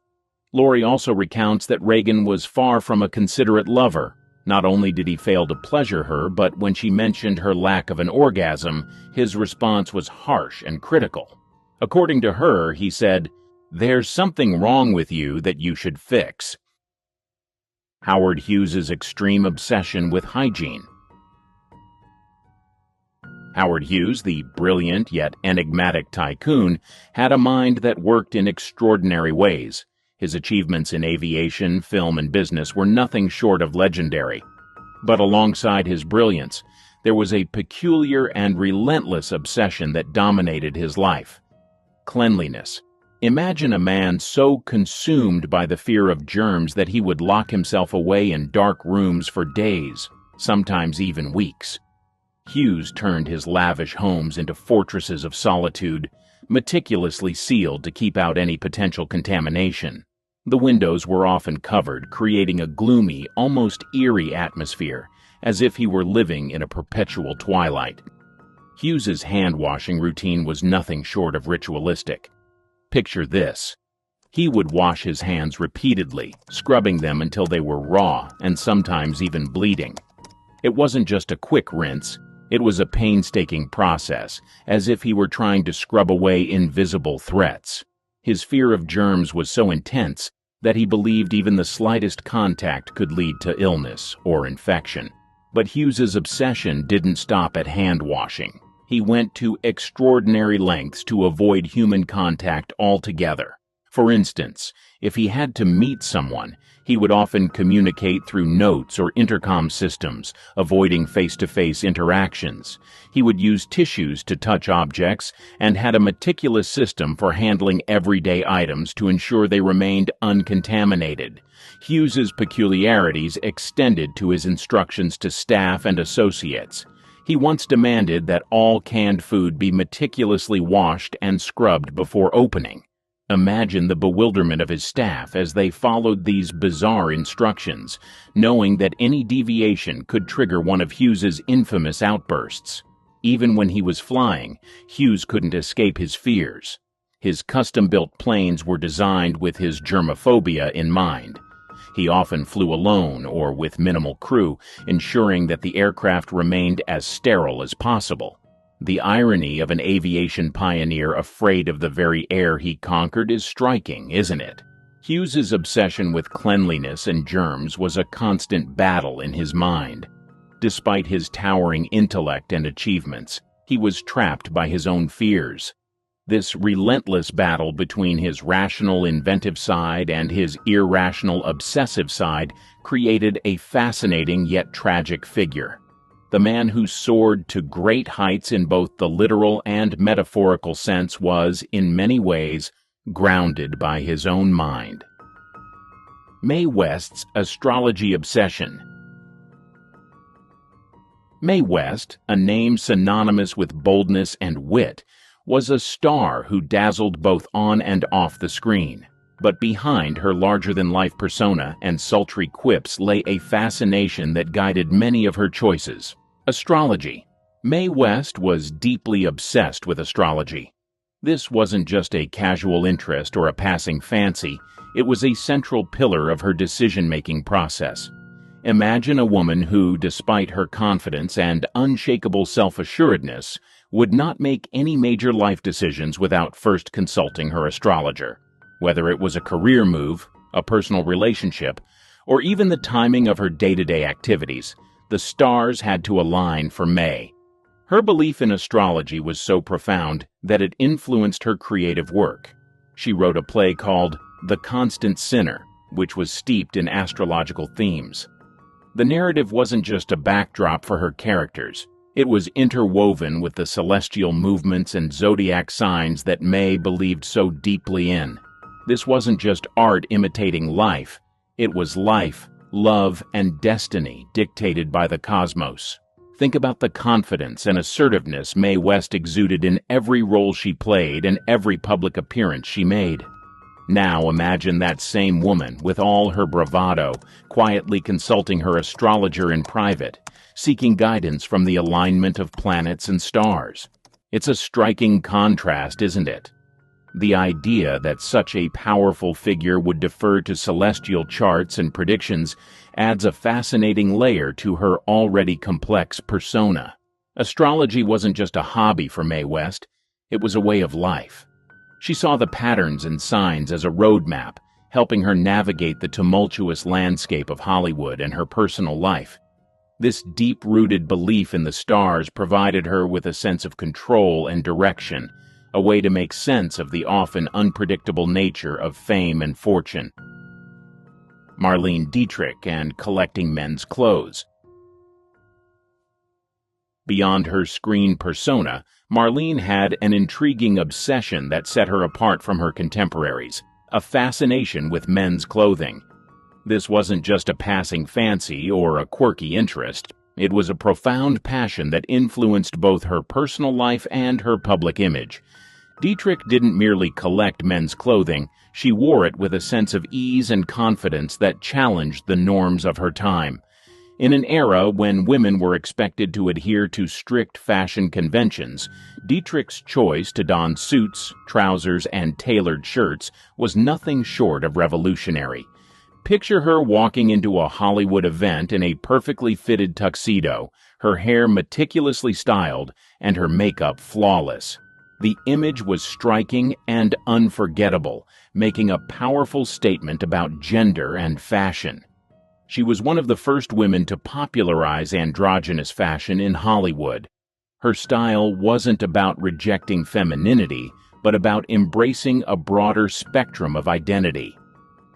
S2: Laurie also recounts that Reagan was far from a considerate lover. Not only did he fail to pleasure her, but when she mentioned her lack of an orgasm, his response was harsh and critical. According to her, he said, "There's something wrong with you that you should fix." Howard Hughes's extreme obsession with hygiene. Howard Hughes, the brilliant yet enigmatic tycoon, had a mind that worked in extraordinary ways. His achievements in aviation, film, and business were nothing short of legendary. But alongside his brilliance, there was a peculiar and relentless obsession that dominated his life: cleanliness. Imagine a man so consumed by the fear of germs that he would lock himself away in dark rooms for days, sometimes even weeks. Hughes turned his lavish homes into fortresses of solitude, meticulously sealed to keep out any potential contamination. The windows were often covered, creating a gloomy, almost eerie atmosphere, as if he were living in a perpetual twilight. Hughes's hand-washing routine was nothing short of ritualistic. Picture this. He would wash his hands repeatedly, scrubbing them until they were raw and sometimes even bleeding. It wasn't just a quick rinse, it was a painstaking process, as if he were trying to scrub away invisible threats. His fear of germs was so intense that he believed even the slightest contact could lead to illness or infection. But Hughes's obsession didn't stop at hand-washing. He went to extraordinary lengths to avoid human contact altogether. For instance, if he had to meet someone, he would often communicate through notes or intercom systems, avoiding face-to-face interactions. He would use tissues to touch objects and had a meticulous system for handling everyday items to ensure they remained uncontaminated. Hughes's peculiarities extended to his instructions to staff and associates. He once demanded that all canned food be meticulously washed and scrubbed before opening. Imagine the bewilderment of his staff as they followed these bizarre instructions, knowing that any deviation could trigger one of Hughes's infamous outbursts. Even when he was flying, Hughes couldn't escape his fears. His custom-built planes were designed with his germophobia in mind. He often flew alone or with minimal crew, ensuring that the aircraft remained as sterile as possible. The irony of an aviation pioneer afraid of the very air he conquered is striking, isn't it? Hughes's obsession with cleanliness and germs was a constant battle in his mind. Despite his towering intellect and achievements, he was trapped by his own fears. This relentless battle between his rational, inventive side and his irrational, obsessive side created a fascinating yet tragic figure. The man who soared to great heights in both the literal and metaphorical sense was, in many ways, grounded by his own mind. Mae West's astrology obsession. Mae West, a name synonymous with boldness and wit, was a star who dazzled both on and off the screen. But behind her larger-than-life persona and sultry quips lay a fascination that guided many of her choices. Astrology. Mae West was deeply obsessed with astrology. This wasn't just a casual interest or a passing fancy, it was a central pillar of her decision-making process. Imagine a woman who, despite her confidence and unshakable self-assuredness, would not make any major life decisions without first consulting her astrologer. Whether it was a career move, a personal relationship, or even the timing of her day-to-day activities, the stars had to align for Mae. Her belief in astrology was so profound that it influenced her creative work. She wrote a play called The Constant Sinner, which was steeped in astrological themes. The narrative wasn't just a backdrop for her characters. It was interwoven with the celestial movements and zodiac signs that Mae believed so deeply in. This wasn't just art imitating life. It was life, love, and destiny dictated by the cosmos. Think about the confidence and assertiveness Mae West exuded in every role she played and every public appearance she made. Now imagine that same woman, with all her bravado, quietly consulting her astrologer in private, seeking guidance from the alignment of planets and stars. It's a striking contrast, isn't it? The idea that such a powerful figure would defer to celestial charts and predictions adds a fascinating layer to her already complex persona. Astrology wasn't just a hobby for Mae West, it was a way of life. She saw the patterns and signs as a roadmap, helping her navigate the tumultuous landscape of Hollywood and her personal life. This deep-rooted belief in the stars provided her with a sense of control and direction, a way to make sense of the often unpredictable nature of fame and fortune. Marlene Dietrich and collecting men's clothes. Beyond her screen persona, Marlene had an intriguing obsession that set her apart from her contemporaries, a fascination with men's clothing. This wasn't just a passing fancy or a quirky interest. It was a profound passion that influenced both her personal life and her public image. Dietrich didn't merely collect men's clothing, she wore it with a sense of ease and confidence that challenged the norms of her time. In an era when women were expected to adhere to strict fashion conventions, Dietrich's choice to don suits, trousers, and tailored shirts was nothing short of revolutionary. Picture her walking into a Hollywood event in a perfectly fitted tuxedo, her hair meticulously styled, and her makeup flawless. The image was striking and unforgettable, making a powerful statement about gender and fashion. She was one of the first women to popularize androgynous fashion in Hollywood. Her style wasn't about rejecting femininity, but about embracing a broader spectrum of identity.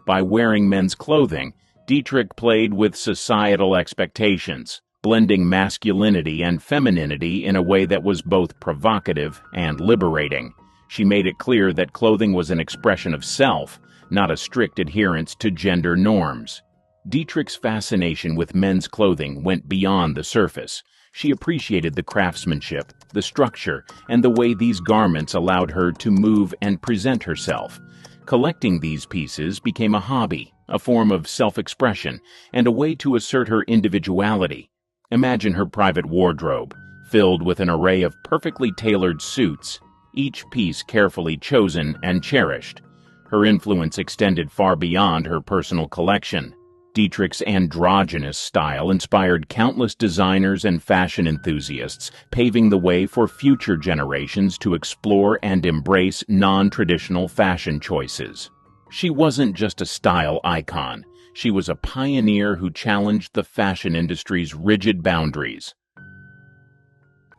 S2: By wearing men's clothing, Dietrich played with societal expectations, blending masculinity and femininity in a way that was both provocative and liberating. She made it clear that clothing was an expression of self, not a strict adherence to gender norms. Dietrich's fascination with men's clothing went beyond the surface. She appreciated the craftsmanship, the structure, and the way these garments allowed her to move and present herself. Collecting these pieces became a hobby, a form of self-expression, and a way to assert her individuality. Imagine her private wardrobe, filled with an array of perfectly tailored suits, each piece carefully chosen and cherished. Her influence extended far beyond her personal collection. Dietrich's androgynous style inspired countless designers and fashion enthusiasts, paving the way for future generations to explore and embrace non-traditional fashion choices. She wasn't just a style icon. She was a pioneer who challenged the fashion industry's rigid boundaries.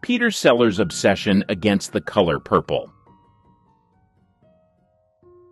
S2: Peter Sellers' obsession against the color purple.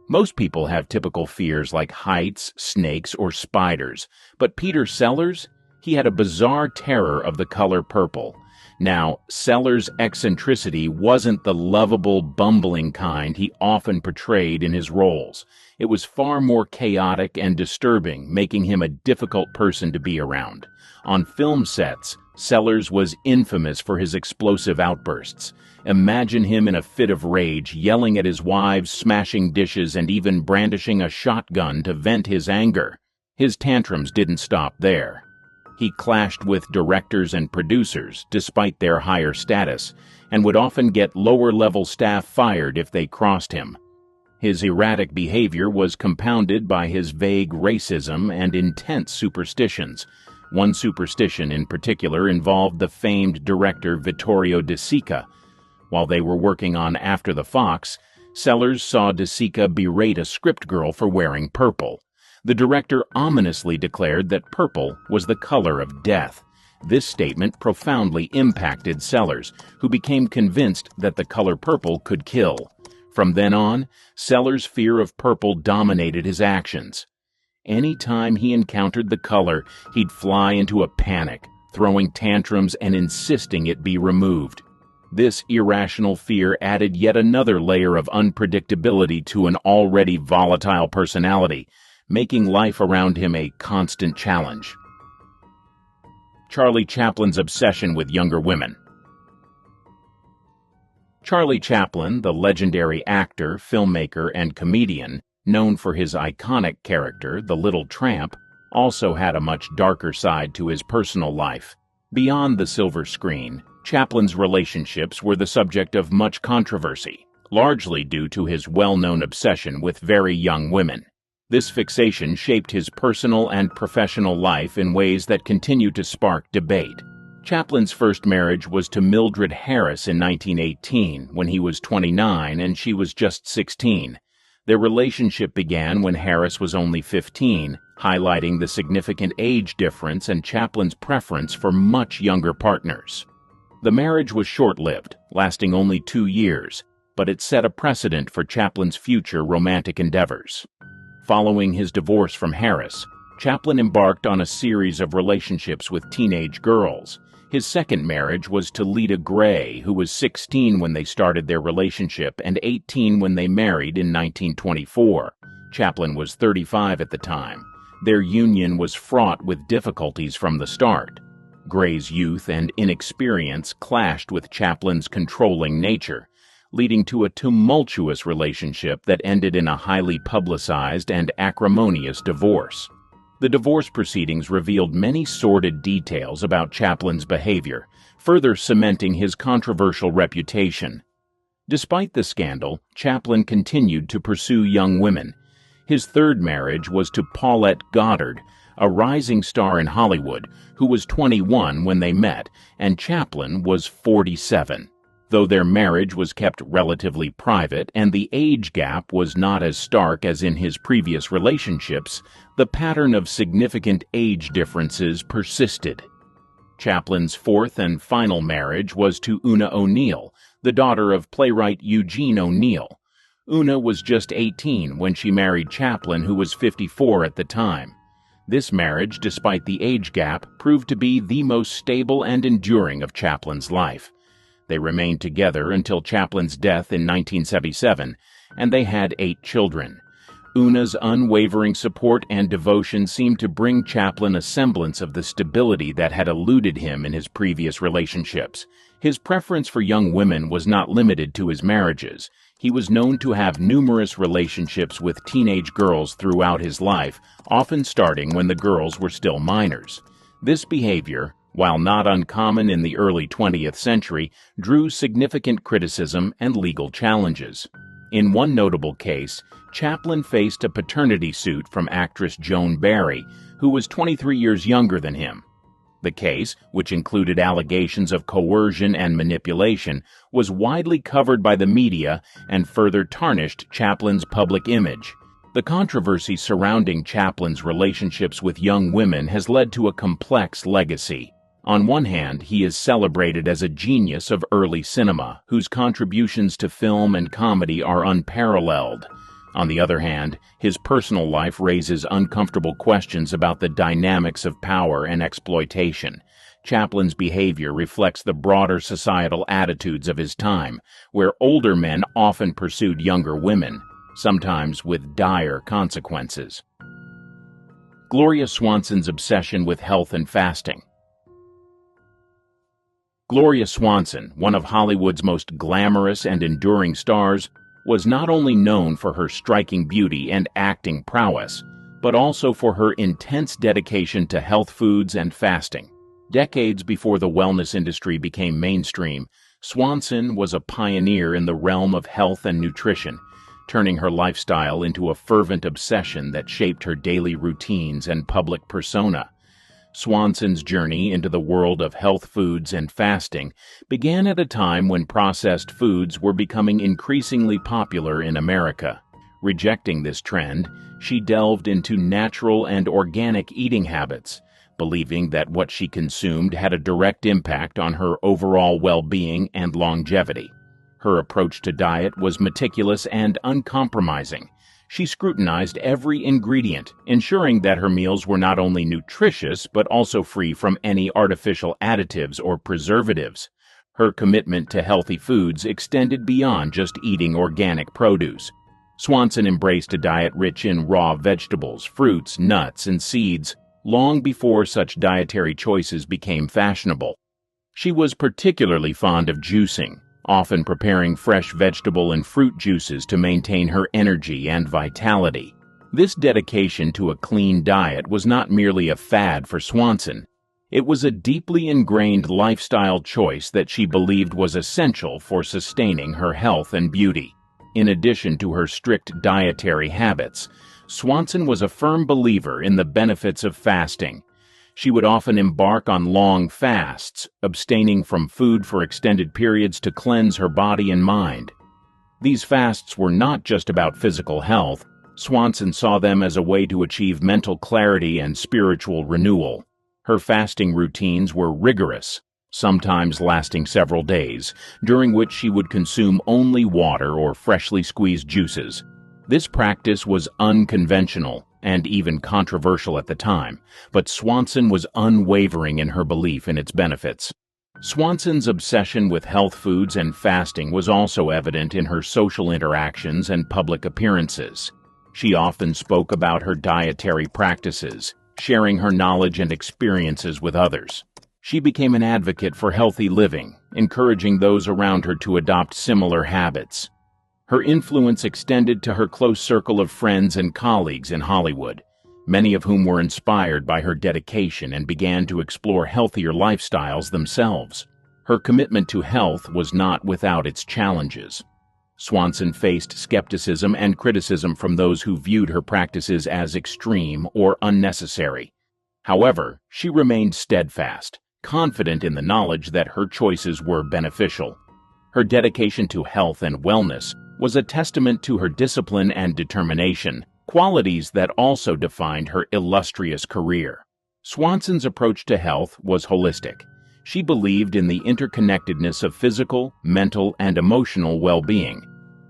S2: Most people have typical fears like heights, snakes, or spiders, but Peter Sellers, he had a bizarre terror of the color purple. Now, Sellers' eccentricity wasn't the lovable, bumbling kind he often portrayed in his roles. It was far more chaotic and disturbing, making him a difficult person to be around. On film sets, Sellers was infamous for his explosive outbursts. Imagine him in a fit of rage, yelling at his wives, smashing dishes, and even brandishing a shotgun to vent his anger. His tantrums didn't stop there. He clashed with directors and producers, despite their higher status, and would often get lower-level staff fired if they crossed him. His erratic behavior was compounded by his vague racism and intense superstitions. One superstition in particular involved the famed director Vittorio De Sica. While they were working on After the Fox, Sellers saw De Sica berate a script girl for wearing purple. The director ominously declared that purple was the color of death. This statement profoundly impacted Sellers, who became convinced that the color purple could kill. From then on, Sellers' fear of purple dominated his actions. Any time he encountered the color, he'd fly into a panic, throwing tantrums and insisting it be removed. This irrational fear added yet another layer of unpredictability to an already volatile personality, making life around him a constant challenge. Charlie Chaplin's obsession with younger women. Charlie Chaplin, the legendary actor, filmmaker, and comedian, known for his iconic character, the Little Tramp, also had a much darker side to his personal life. Beyond the silver screen, Chaplin's relationships were the subject of much controversy, largely due to his well-known obsession with very young women. This fixation shaped his personal and professional life in ways that continue to spark debate. Chaplin's first marriage was to Mildred Harris in 1918, when he was 29 and she was just 16. Their relationship began when Harris was only 15, highlighting the significant age difference and Chaplin's preference for much younger partners. The marriage was short-lived, lasting only 2 years, but it set a precedent for Chaplin's future romantic endeavors. Following his divorce from Harris, Chaplin embarked on a series of relationships with teenage girls. His second marriage was to Lita Gray, who was 16 when they started their relationship and 18 when they married in 1924. Chaplin was 35 at the time. Their union was fraught with difficulties from the start. Gray's youth and inexperience clashed with Chaplin's controlling nature, leading to a tumultuous relationship that ended in a highly publicized and acrimonious divorce. The divorce proceedings revealed many sordid details about Chaplin's behavior, further cementing his controversial reputation. Despite the scandal, Chaplin continued to pursue young women. His third marriage was to Paulette Goddard, a rising star in Hollywood, who was 21 when they met, and Chaplin was 47. Though their marriage was kept relatively private and the age gap was not as stark as in his previous relationships, the pattern of significant age differences persisted. Chaplin's fourth and final marriage was to Una O'Neill, the daughter of playwright Eugene O'Neill. Una was just 18 when she married Chaplin, who was 54 at the time. This marriage, despite the age gap, proved to be the most stable and enduring of Chaplin's life. They remained together until Chaplin's death in 1977, and they had 8 children. Una's unwavering support and devotion seemed to bring Chaplin a semblance of the stability that had eluded him in his previous relationships. His preference for young women was not limited to his marriages. He was known to have numerous relationships with teenage girls throughout his life, often starting when the girls were still minors. This behavior, while not uncommon in the early 20th century, drew significant criticism and legal challenges. In one notable case, Chaplin faced a paternity suit from actress Joan Barry, who was 23 years younger than him. The case, which included allegations of coercion and manipulation, was widely covered by the media and further tarnished Chaplin's public image. The controversy surrounding Chaplin's relationships with young women has led to a complex legacy. On one hand, he is celebrated as a genius of early cinema, whose contributions to film and comedy are unparalleled. On the other hand, his personal life raises uncomfortable questions about the dynamics of power and exploitation. Chaplin's behavior reflects the broader societal attitudes of his time, where older men often pursued younger women, sometimes with dire consequences. Gloria Swanson's obsession with health and fasting. Gloria Swanson, one of Hollywood's most glamorous and enduring stars, was not only known for her striking beauty and acting prowess, but also for her intense dedication to health foods and fasting. Decades before the wellness industry became mainstream, Swanson was a pioneer in the realm of health and nutrition, turning her lifestyle into a fervent obsession that shaped her daily routines and public persona. Swanson's journey into the world of health foods and fasting began at a time when processed foods were becoming increasingly popular in America. Rejecting this trend, she delved into natural and organic eating habits, believing that what she consumed had a direct impact on her overall well-being and longevity. Her approach to diet was meticulous and uncompromising. She scrutinized every ingredient, ensuring that her meals were not only nutritious but also free from any artificial additives or preservatives. Her commitment to healthy foods extended beyond just eating organic produce. Swanson embraced a diet rich in raw vegetables, fruits, nuts, and seeds, long before such dietary choices became fashionable. She was particularly fond of juicing, often preparing fresh vegetable and fruit juices to maintain her energy and vitality. This dedication to a clean diet was not merely a fad for Swanson. It was a deeply ingrained lifestyle choice that she believed was essential for sustaining her health and beauty. In addition to her strict dietary habits, Swanson was a firm believer in the benefits of fasting. She would often embark on long fasts, abstaining from food for extended periods to cleanse her body and mind. These fasts were not just about physical health. Swanson saw them as a way to achieve mental clarity and spiritual renewal. Her fasting routines were rigorous, sometimes lasting several days, during which she would consume only water or freshly squeezed juices. This practice was unconventional and even controversial at the time, but Swanson was unwavering in her belief in its benefits. Swanson's obsession with health foods and fasting was also evident in her social interactions and public appearances. She often spoke about her dietary practices, sharing her knowledge and experiences with others. She became an advocate for healthy living, encouraging those around her to adopt similar habits. Her influence extended to her close circle of friends and colleagues in Hollywood, many of whom were inspired by her dedication and began to explore healthier lifestyles themselves. Her commitment to health was not without its challenges. Swanson faced skepticism and criticism from those who viewed her practices as extreme or unnecessary. However, she remained steadfast, confident in the knowledge that her choices were beneficial. Her dedication to health and wellness was a testament to her discipline and determination, qualities that also defined her illustrious career. Swanson's approach to health was holistic. She believed in the interconnectedness of physical, mental, and emotional well-being.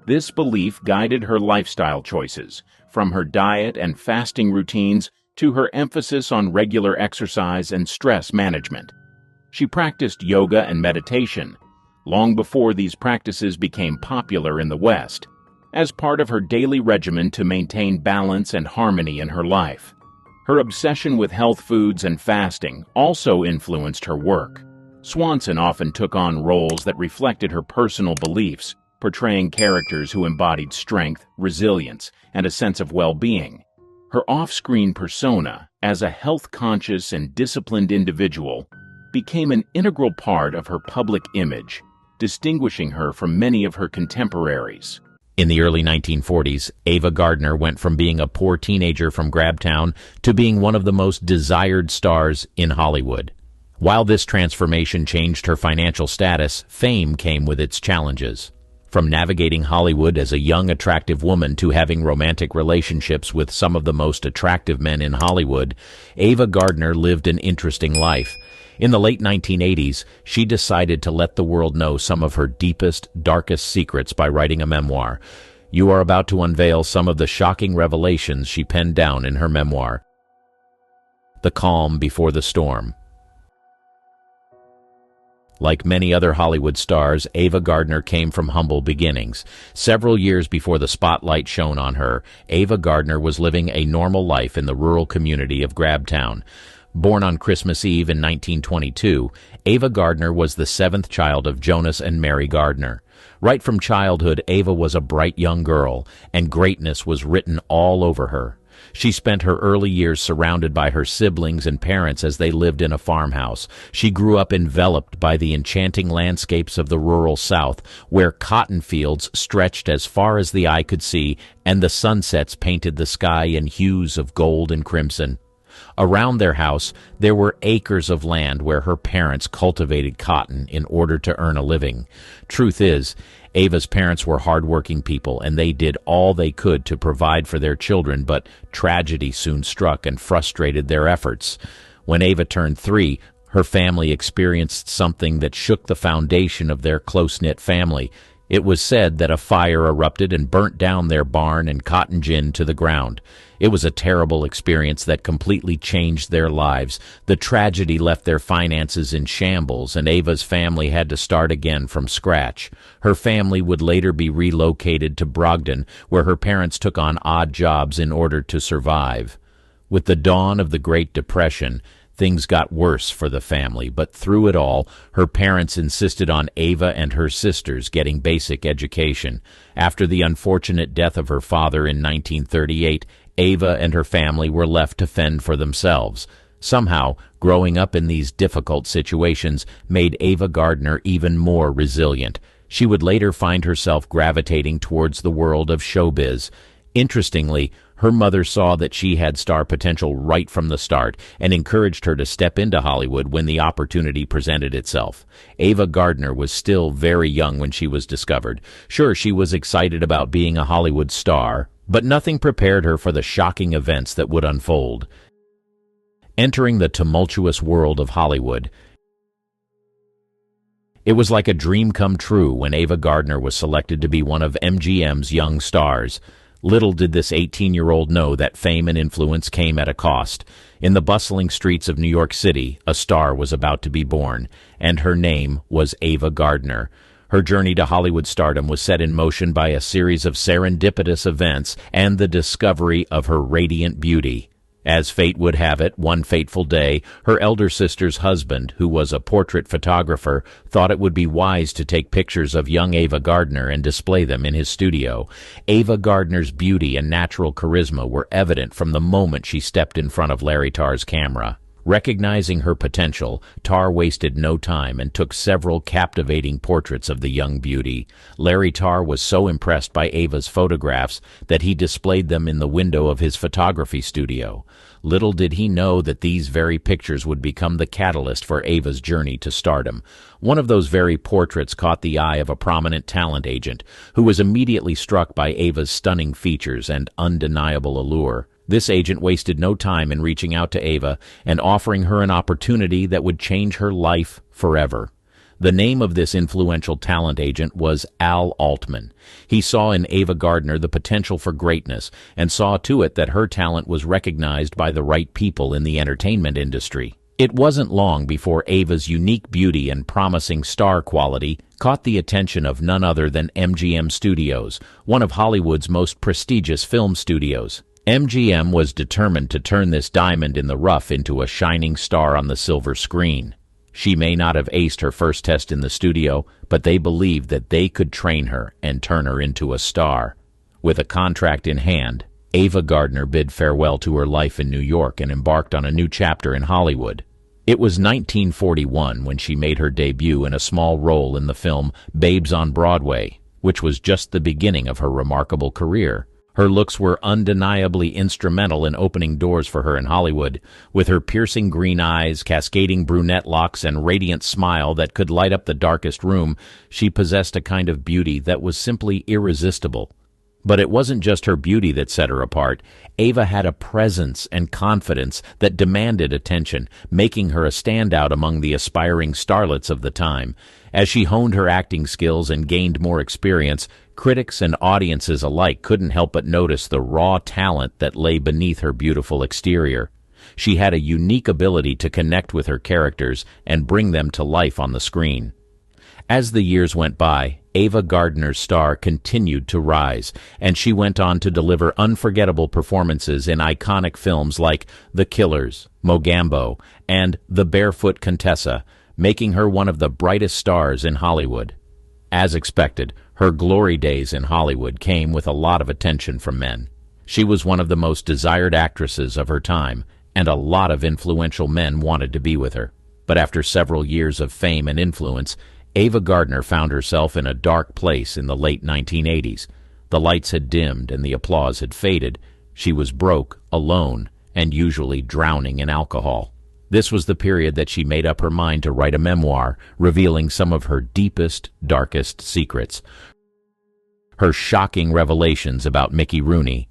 S2: This belief guided her lifestyle choices, from her diet and fasting routines to her emphasis on regular exercise and stress management. She practiced yoga and meditation long before these practices became popular in the West, as part of her daily regimen to maintain balance and harmony in her life. Her obsession with health foods and fasting also influenced her work. Swanson often took on roles that reflected her personal beliefs, portraying characters who embodied strength, resilience, and a sense of well-being. Her off-screen persona, as a health-conscious and disciplined individual, became an integral part of her public image, distinguishing her from many of her contemporaries. In the early 1940s, Ava Gardner went from being a poor teenager from Grabtown to being one of the most desired stars in Hollywood. While this transformation changed her financial status, fame came with its challenges. From navigating Hollywood as a young, attractive woman to having romantic relationships with some of the most attractive men in Hollywood, Ava Gardner lived an interesting life. In the late 1980s, she decided to let the world know some of her deepest, darkest secrets by writing a memoir. You are about to unveil some of the shocking revelations she penned down in her memoir, The Calm Before the Storm. Like many other Hollywood stars, Ava Gardner came from humble beginnings. Several years before the spotlight shone on her, Ava Gardner was living a normal life in the rural community of Grabtown. Born on Christmas Eve in 1922, Ava Gardner was the seventh child of Jonas and Mary Gardner. Right from childhood, Ava was a bright young girl, and greatness was written all over her. She spent her early years surrounded by her siblings and parents as they lived in a farmhouse. She grew up enveloped by the enchanting landscapes of the rural South, where cotton fields stretched as far as the eye could see, and the sunsets painted the sky in hues of gold and crimson. Around their house, there were acres of land where her parents cultivated cotton in order to earn a living. Truth is, Ava's parents were hard-working people, and they did all they could to provide for their children, but tragedy soon struck and frustrated their efforts. When Ava turned 3, her family experienced something that shook the foundation of their close-knit family. It was said that a fire erupted and burnt down their barn and cotton gin to the ground. It was a terrible experience that completely changed their lives. The tragedy left their finances in shambles, and Ava's family had to start again from scratch. Her family would later be relocated to Brogden, where her parents took on odd jobs in order to survive. With the dawn of the Great Depression, things got worse for the family, but through it all, her parents insisted on Ava and her sisters getting basic education. After the unfortunate death of her father in 1938, Ava and her family were left to fend for themselves. Somehow, growing up in these difficult situations made Ava Gardner even more resilient. She would later find herself gravitating towards the world of showbiz. Interestingly, her mother saw that she had star potential right from the start and encouraged her to step into Hollywood when the opportunity presented itself. Ava Gardner was still very young when she was discovered. Sure, she was excited about being a Hollywood star, but nothing prepared her for the shocking events that would unfold. Entering the tumultuous world of Hollywood, it was like a dream come true when Ava Gardner was selected to be one of MGM's young stars. Little did this 18-year-old know that fame and influence came at a cost. In the bustling streets of New York City, a star was about to be born, and her name was Ava Gardner. Her journey to Hollywood stardom was set in motion by a series of serendipitous events and the discovery of her radiant beauty. As fate would have it, one fateful day, her elder sister's husband, who was a portrait photographer, thought it would be wise to take pictures of young Ava Gardner and display them in his studio. Ava Gardner's beauty and natural charisma were evident from the moment she stepped in front of Larry Tarr's camera. Recognizing her potential, Tarr wasted no time and took several captivating portraits of the young beauty. Larry Tarr was so impressed by Ava's photographs that he displayed them in the window of his photography studio. Little did he know that these very pictures would become the catalyst for Ava's journey to stardom. One of those very portraits caught the eye of a prominent talent agent, who was immediately struck by Ava's stunning features and undeniable allure. This agent wasted no time in reaching out to Ava and offering her an opportunity that would change her life forever. The name of this influential talent agent was Al Altman. He saw in Ava Gardner the potential for greatness and saw to it that her talent was recognized by the right people in the entertainment industry. It wasn't long before Ava's unique beauty and promising star quality caught the attention of none other than MGM Studios, one of Hollywood's most prestigious film studios. MGM was determined to turn this diamond in the rough into a shining star on the silver screen. She may not have aced her first test in the studio, but they believed that they could train her and turn her into a star. With a contract in hand, Ava Gardner bid farewell to her life in New York and embarked on a new chapter in Hollywood. It was 1941 when she made her debut in a small role in the film Babes on Broadway. which was just the beginning of her remarkable career. Her looks were undeniably instrumental in opening doors for her in Hollywood. With her piercing green eyes, cascading brunette locks, and radiant smile that could light up the darkest room, she possessed a kind of beauty that was simply irresistible. But it wasn't just her beauty that set her apart. Ava had a presence and confidence that demanded attention, making her a standout among the aspiring starlets of the time. As she honed her acting skills and gained more experience, critics and audiences alike couldn't help but notice the raw talent that lay beneath her beautiful exterior. She had a unique ability to connect with her characters and bring them to life on the screen. As the years went by, Ava Gardner's star continued to rise, and she went on to deliver unforgettable performances in iconic films like The Killers, Mogambo, and The Barefoot Contessa, making her one of the brightest stars in Hollywood. As expected, her glory days in Hollywood came with a lot of attention from men. She was one of the most desired actresses of her time, and a lot of influential men wanted to be with her. But after several years of fame and influence, Ava Gardner found herself in a dark place in the late 1980s. The lights had dimmed and the applause had faded. She was broke, alone, and usually drowning in alcohol. This was the period that she made up her mind to write a memoir, revealing some of her deepest, darkest secrets. Her shocking revelations about Mickey Rooney.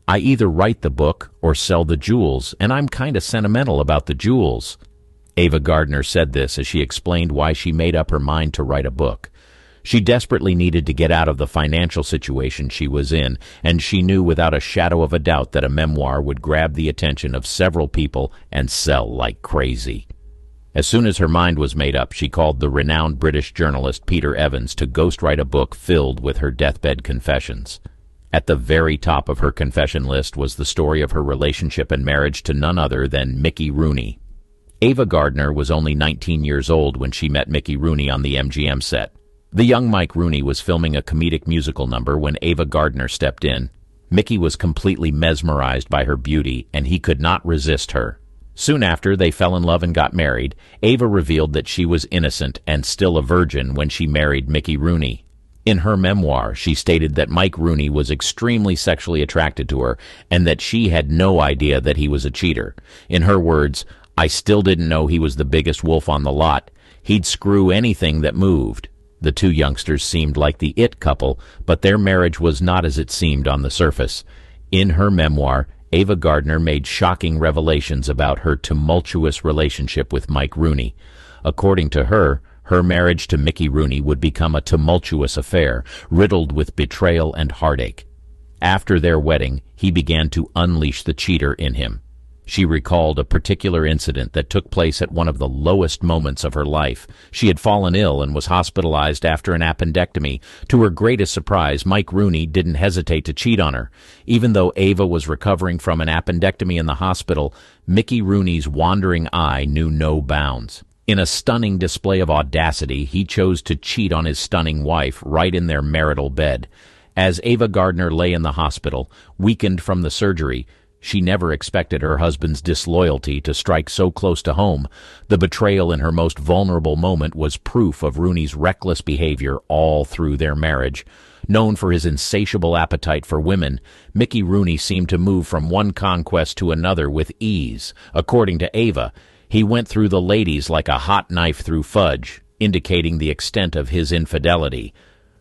S2: "I either write the book or sell the jewels, and I'm kinda sentimental about the jewels." Ava Gardner said this as she explained why she made up her mind to write a book. She desperately needed to get out of the financial situation she was in, and she knew without a shadow of a doubt that a memoir would grab the attention of several people and sell like crazy. As soon as her mind was made up, she called the renowned British journalist Peter Evans to ghostwrite a book filled with her deathbed confessions. At the very top of her confession list was the story of her relationship and marriage to none other than Mickey Rooney. Ava Gardner was only 19 years old when she met Mickey Rooney on the MGM set. The young Mike Rooney was filming a comedic musical number when Ava Gardner stepped in. Mickey was completely mesmerized by her beauty, and he could not resist her. Soon after, they fell in love and got married. Ava revealed that she was innocent and still a virgin when she married Mickey Rooney. In her memoir, she stated that Mike Rooney was extremely sexually attracted to her and that she had no idea that he was a cheater. In her words, "I still didn't know he was the biggest wolf on the lot. He'd screw anything that moved." The two youngsters seemed like the it couple, but their marriage was not as it seemed on the surface. In her memoir, Ava Gardner made shocking revelations about her tumultuous relationship with Mike Rooney. According to her, her marriage to Mickey Rooney would become a tumultuous affair, riddled with betrayal and heartache. After their wedding, he began to unleash the cheater in him. She recalled a particular incident that took place at one of the lowest moments of her life. She had fallen ill and was hospitalized after an appendectomy. To her greatest surprise, Mike Rooney didn't hesitate to cheat on her. Even though Ava was recovering from an appendectomy in the hospital, Mickey Rooney's wandering eye knew no bounds. In a stunning display of audacity, he chose to cheat on his stunning wife right in their marital bed. As Ava Gardner lay in the hospital, weakened from the surgery, she never expected her husband's disloyalty to strike so close to home. The betrayal in her most vulnerable moment was proof of Rooney's reckless behavior all through their marriage. Known for his insatiable appetite for women, Mickey Rooney seemed to move from one conquest to another with ease. According to Ava, he went through the ladies like a hot knife through fudge, indicating the extent of his infidelity.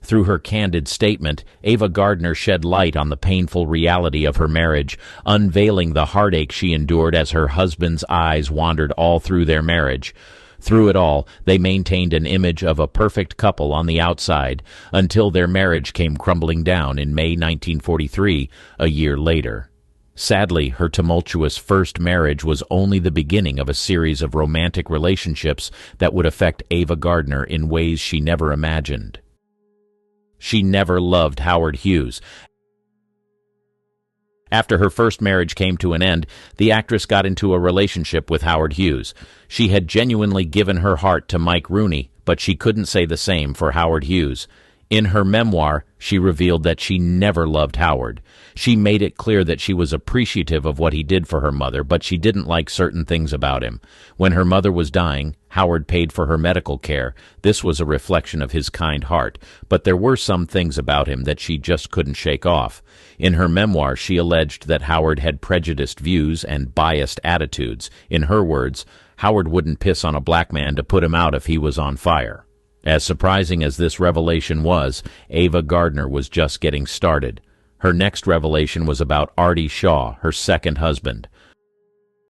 S2: Through her candid statement, Ava Gardner shed light on the painful reality of her marriage, unveiling the heartache she endured as her husband's eyes wandered all through their marriage. Through it all, they maintained an image of a perfect couple on the outside, until their marriage came crumbling down in May 1943, a year later. Sadly, her tumultuous first marriage was only the beginning of a series of romantic relationships that would affect Ava Gardner in ways she never imagined. She never loved Howard Hughes. After her first marriage came to an end, the actress got into a relationship with Howard Hughes. She had genuinely given her heart to Mike Rooney, but she couldn't say the same for Howard Hughes. In her memoir, she revealed that she never loved Howard. She made it clear that she was appreciative of what he did for her mother, but she didn't like certain things about him. When her mother was dying, Howard paid for her medical care. This was a reflection of his kind heart, but there were some things about him that she just couldn't shake off. In her memoir, she alleged that Howard had prejudiced views and biased attitudes. In her words, Howard wouldn't piss on a black man to put him out if he was on fire. As surprising as this revelation was, Ava Gardner was just getting started. Her next revelation was about Artie Shaw, her second husband.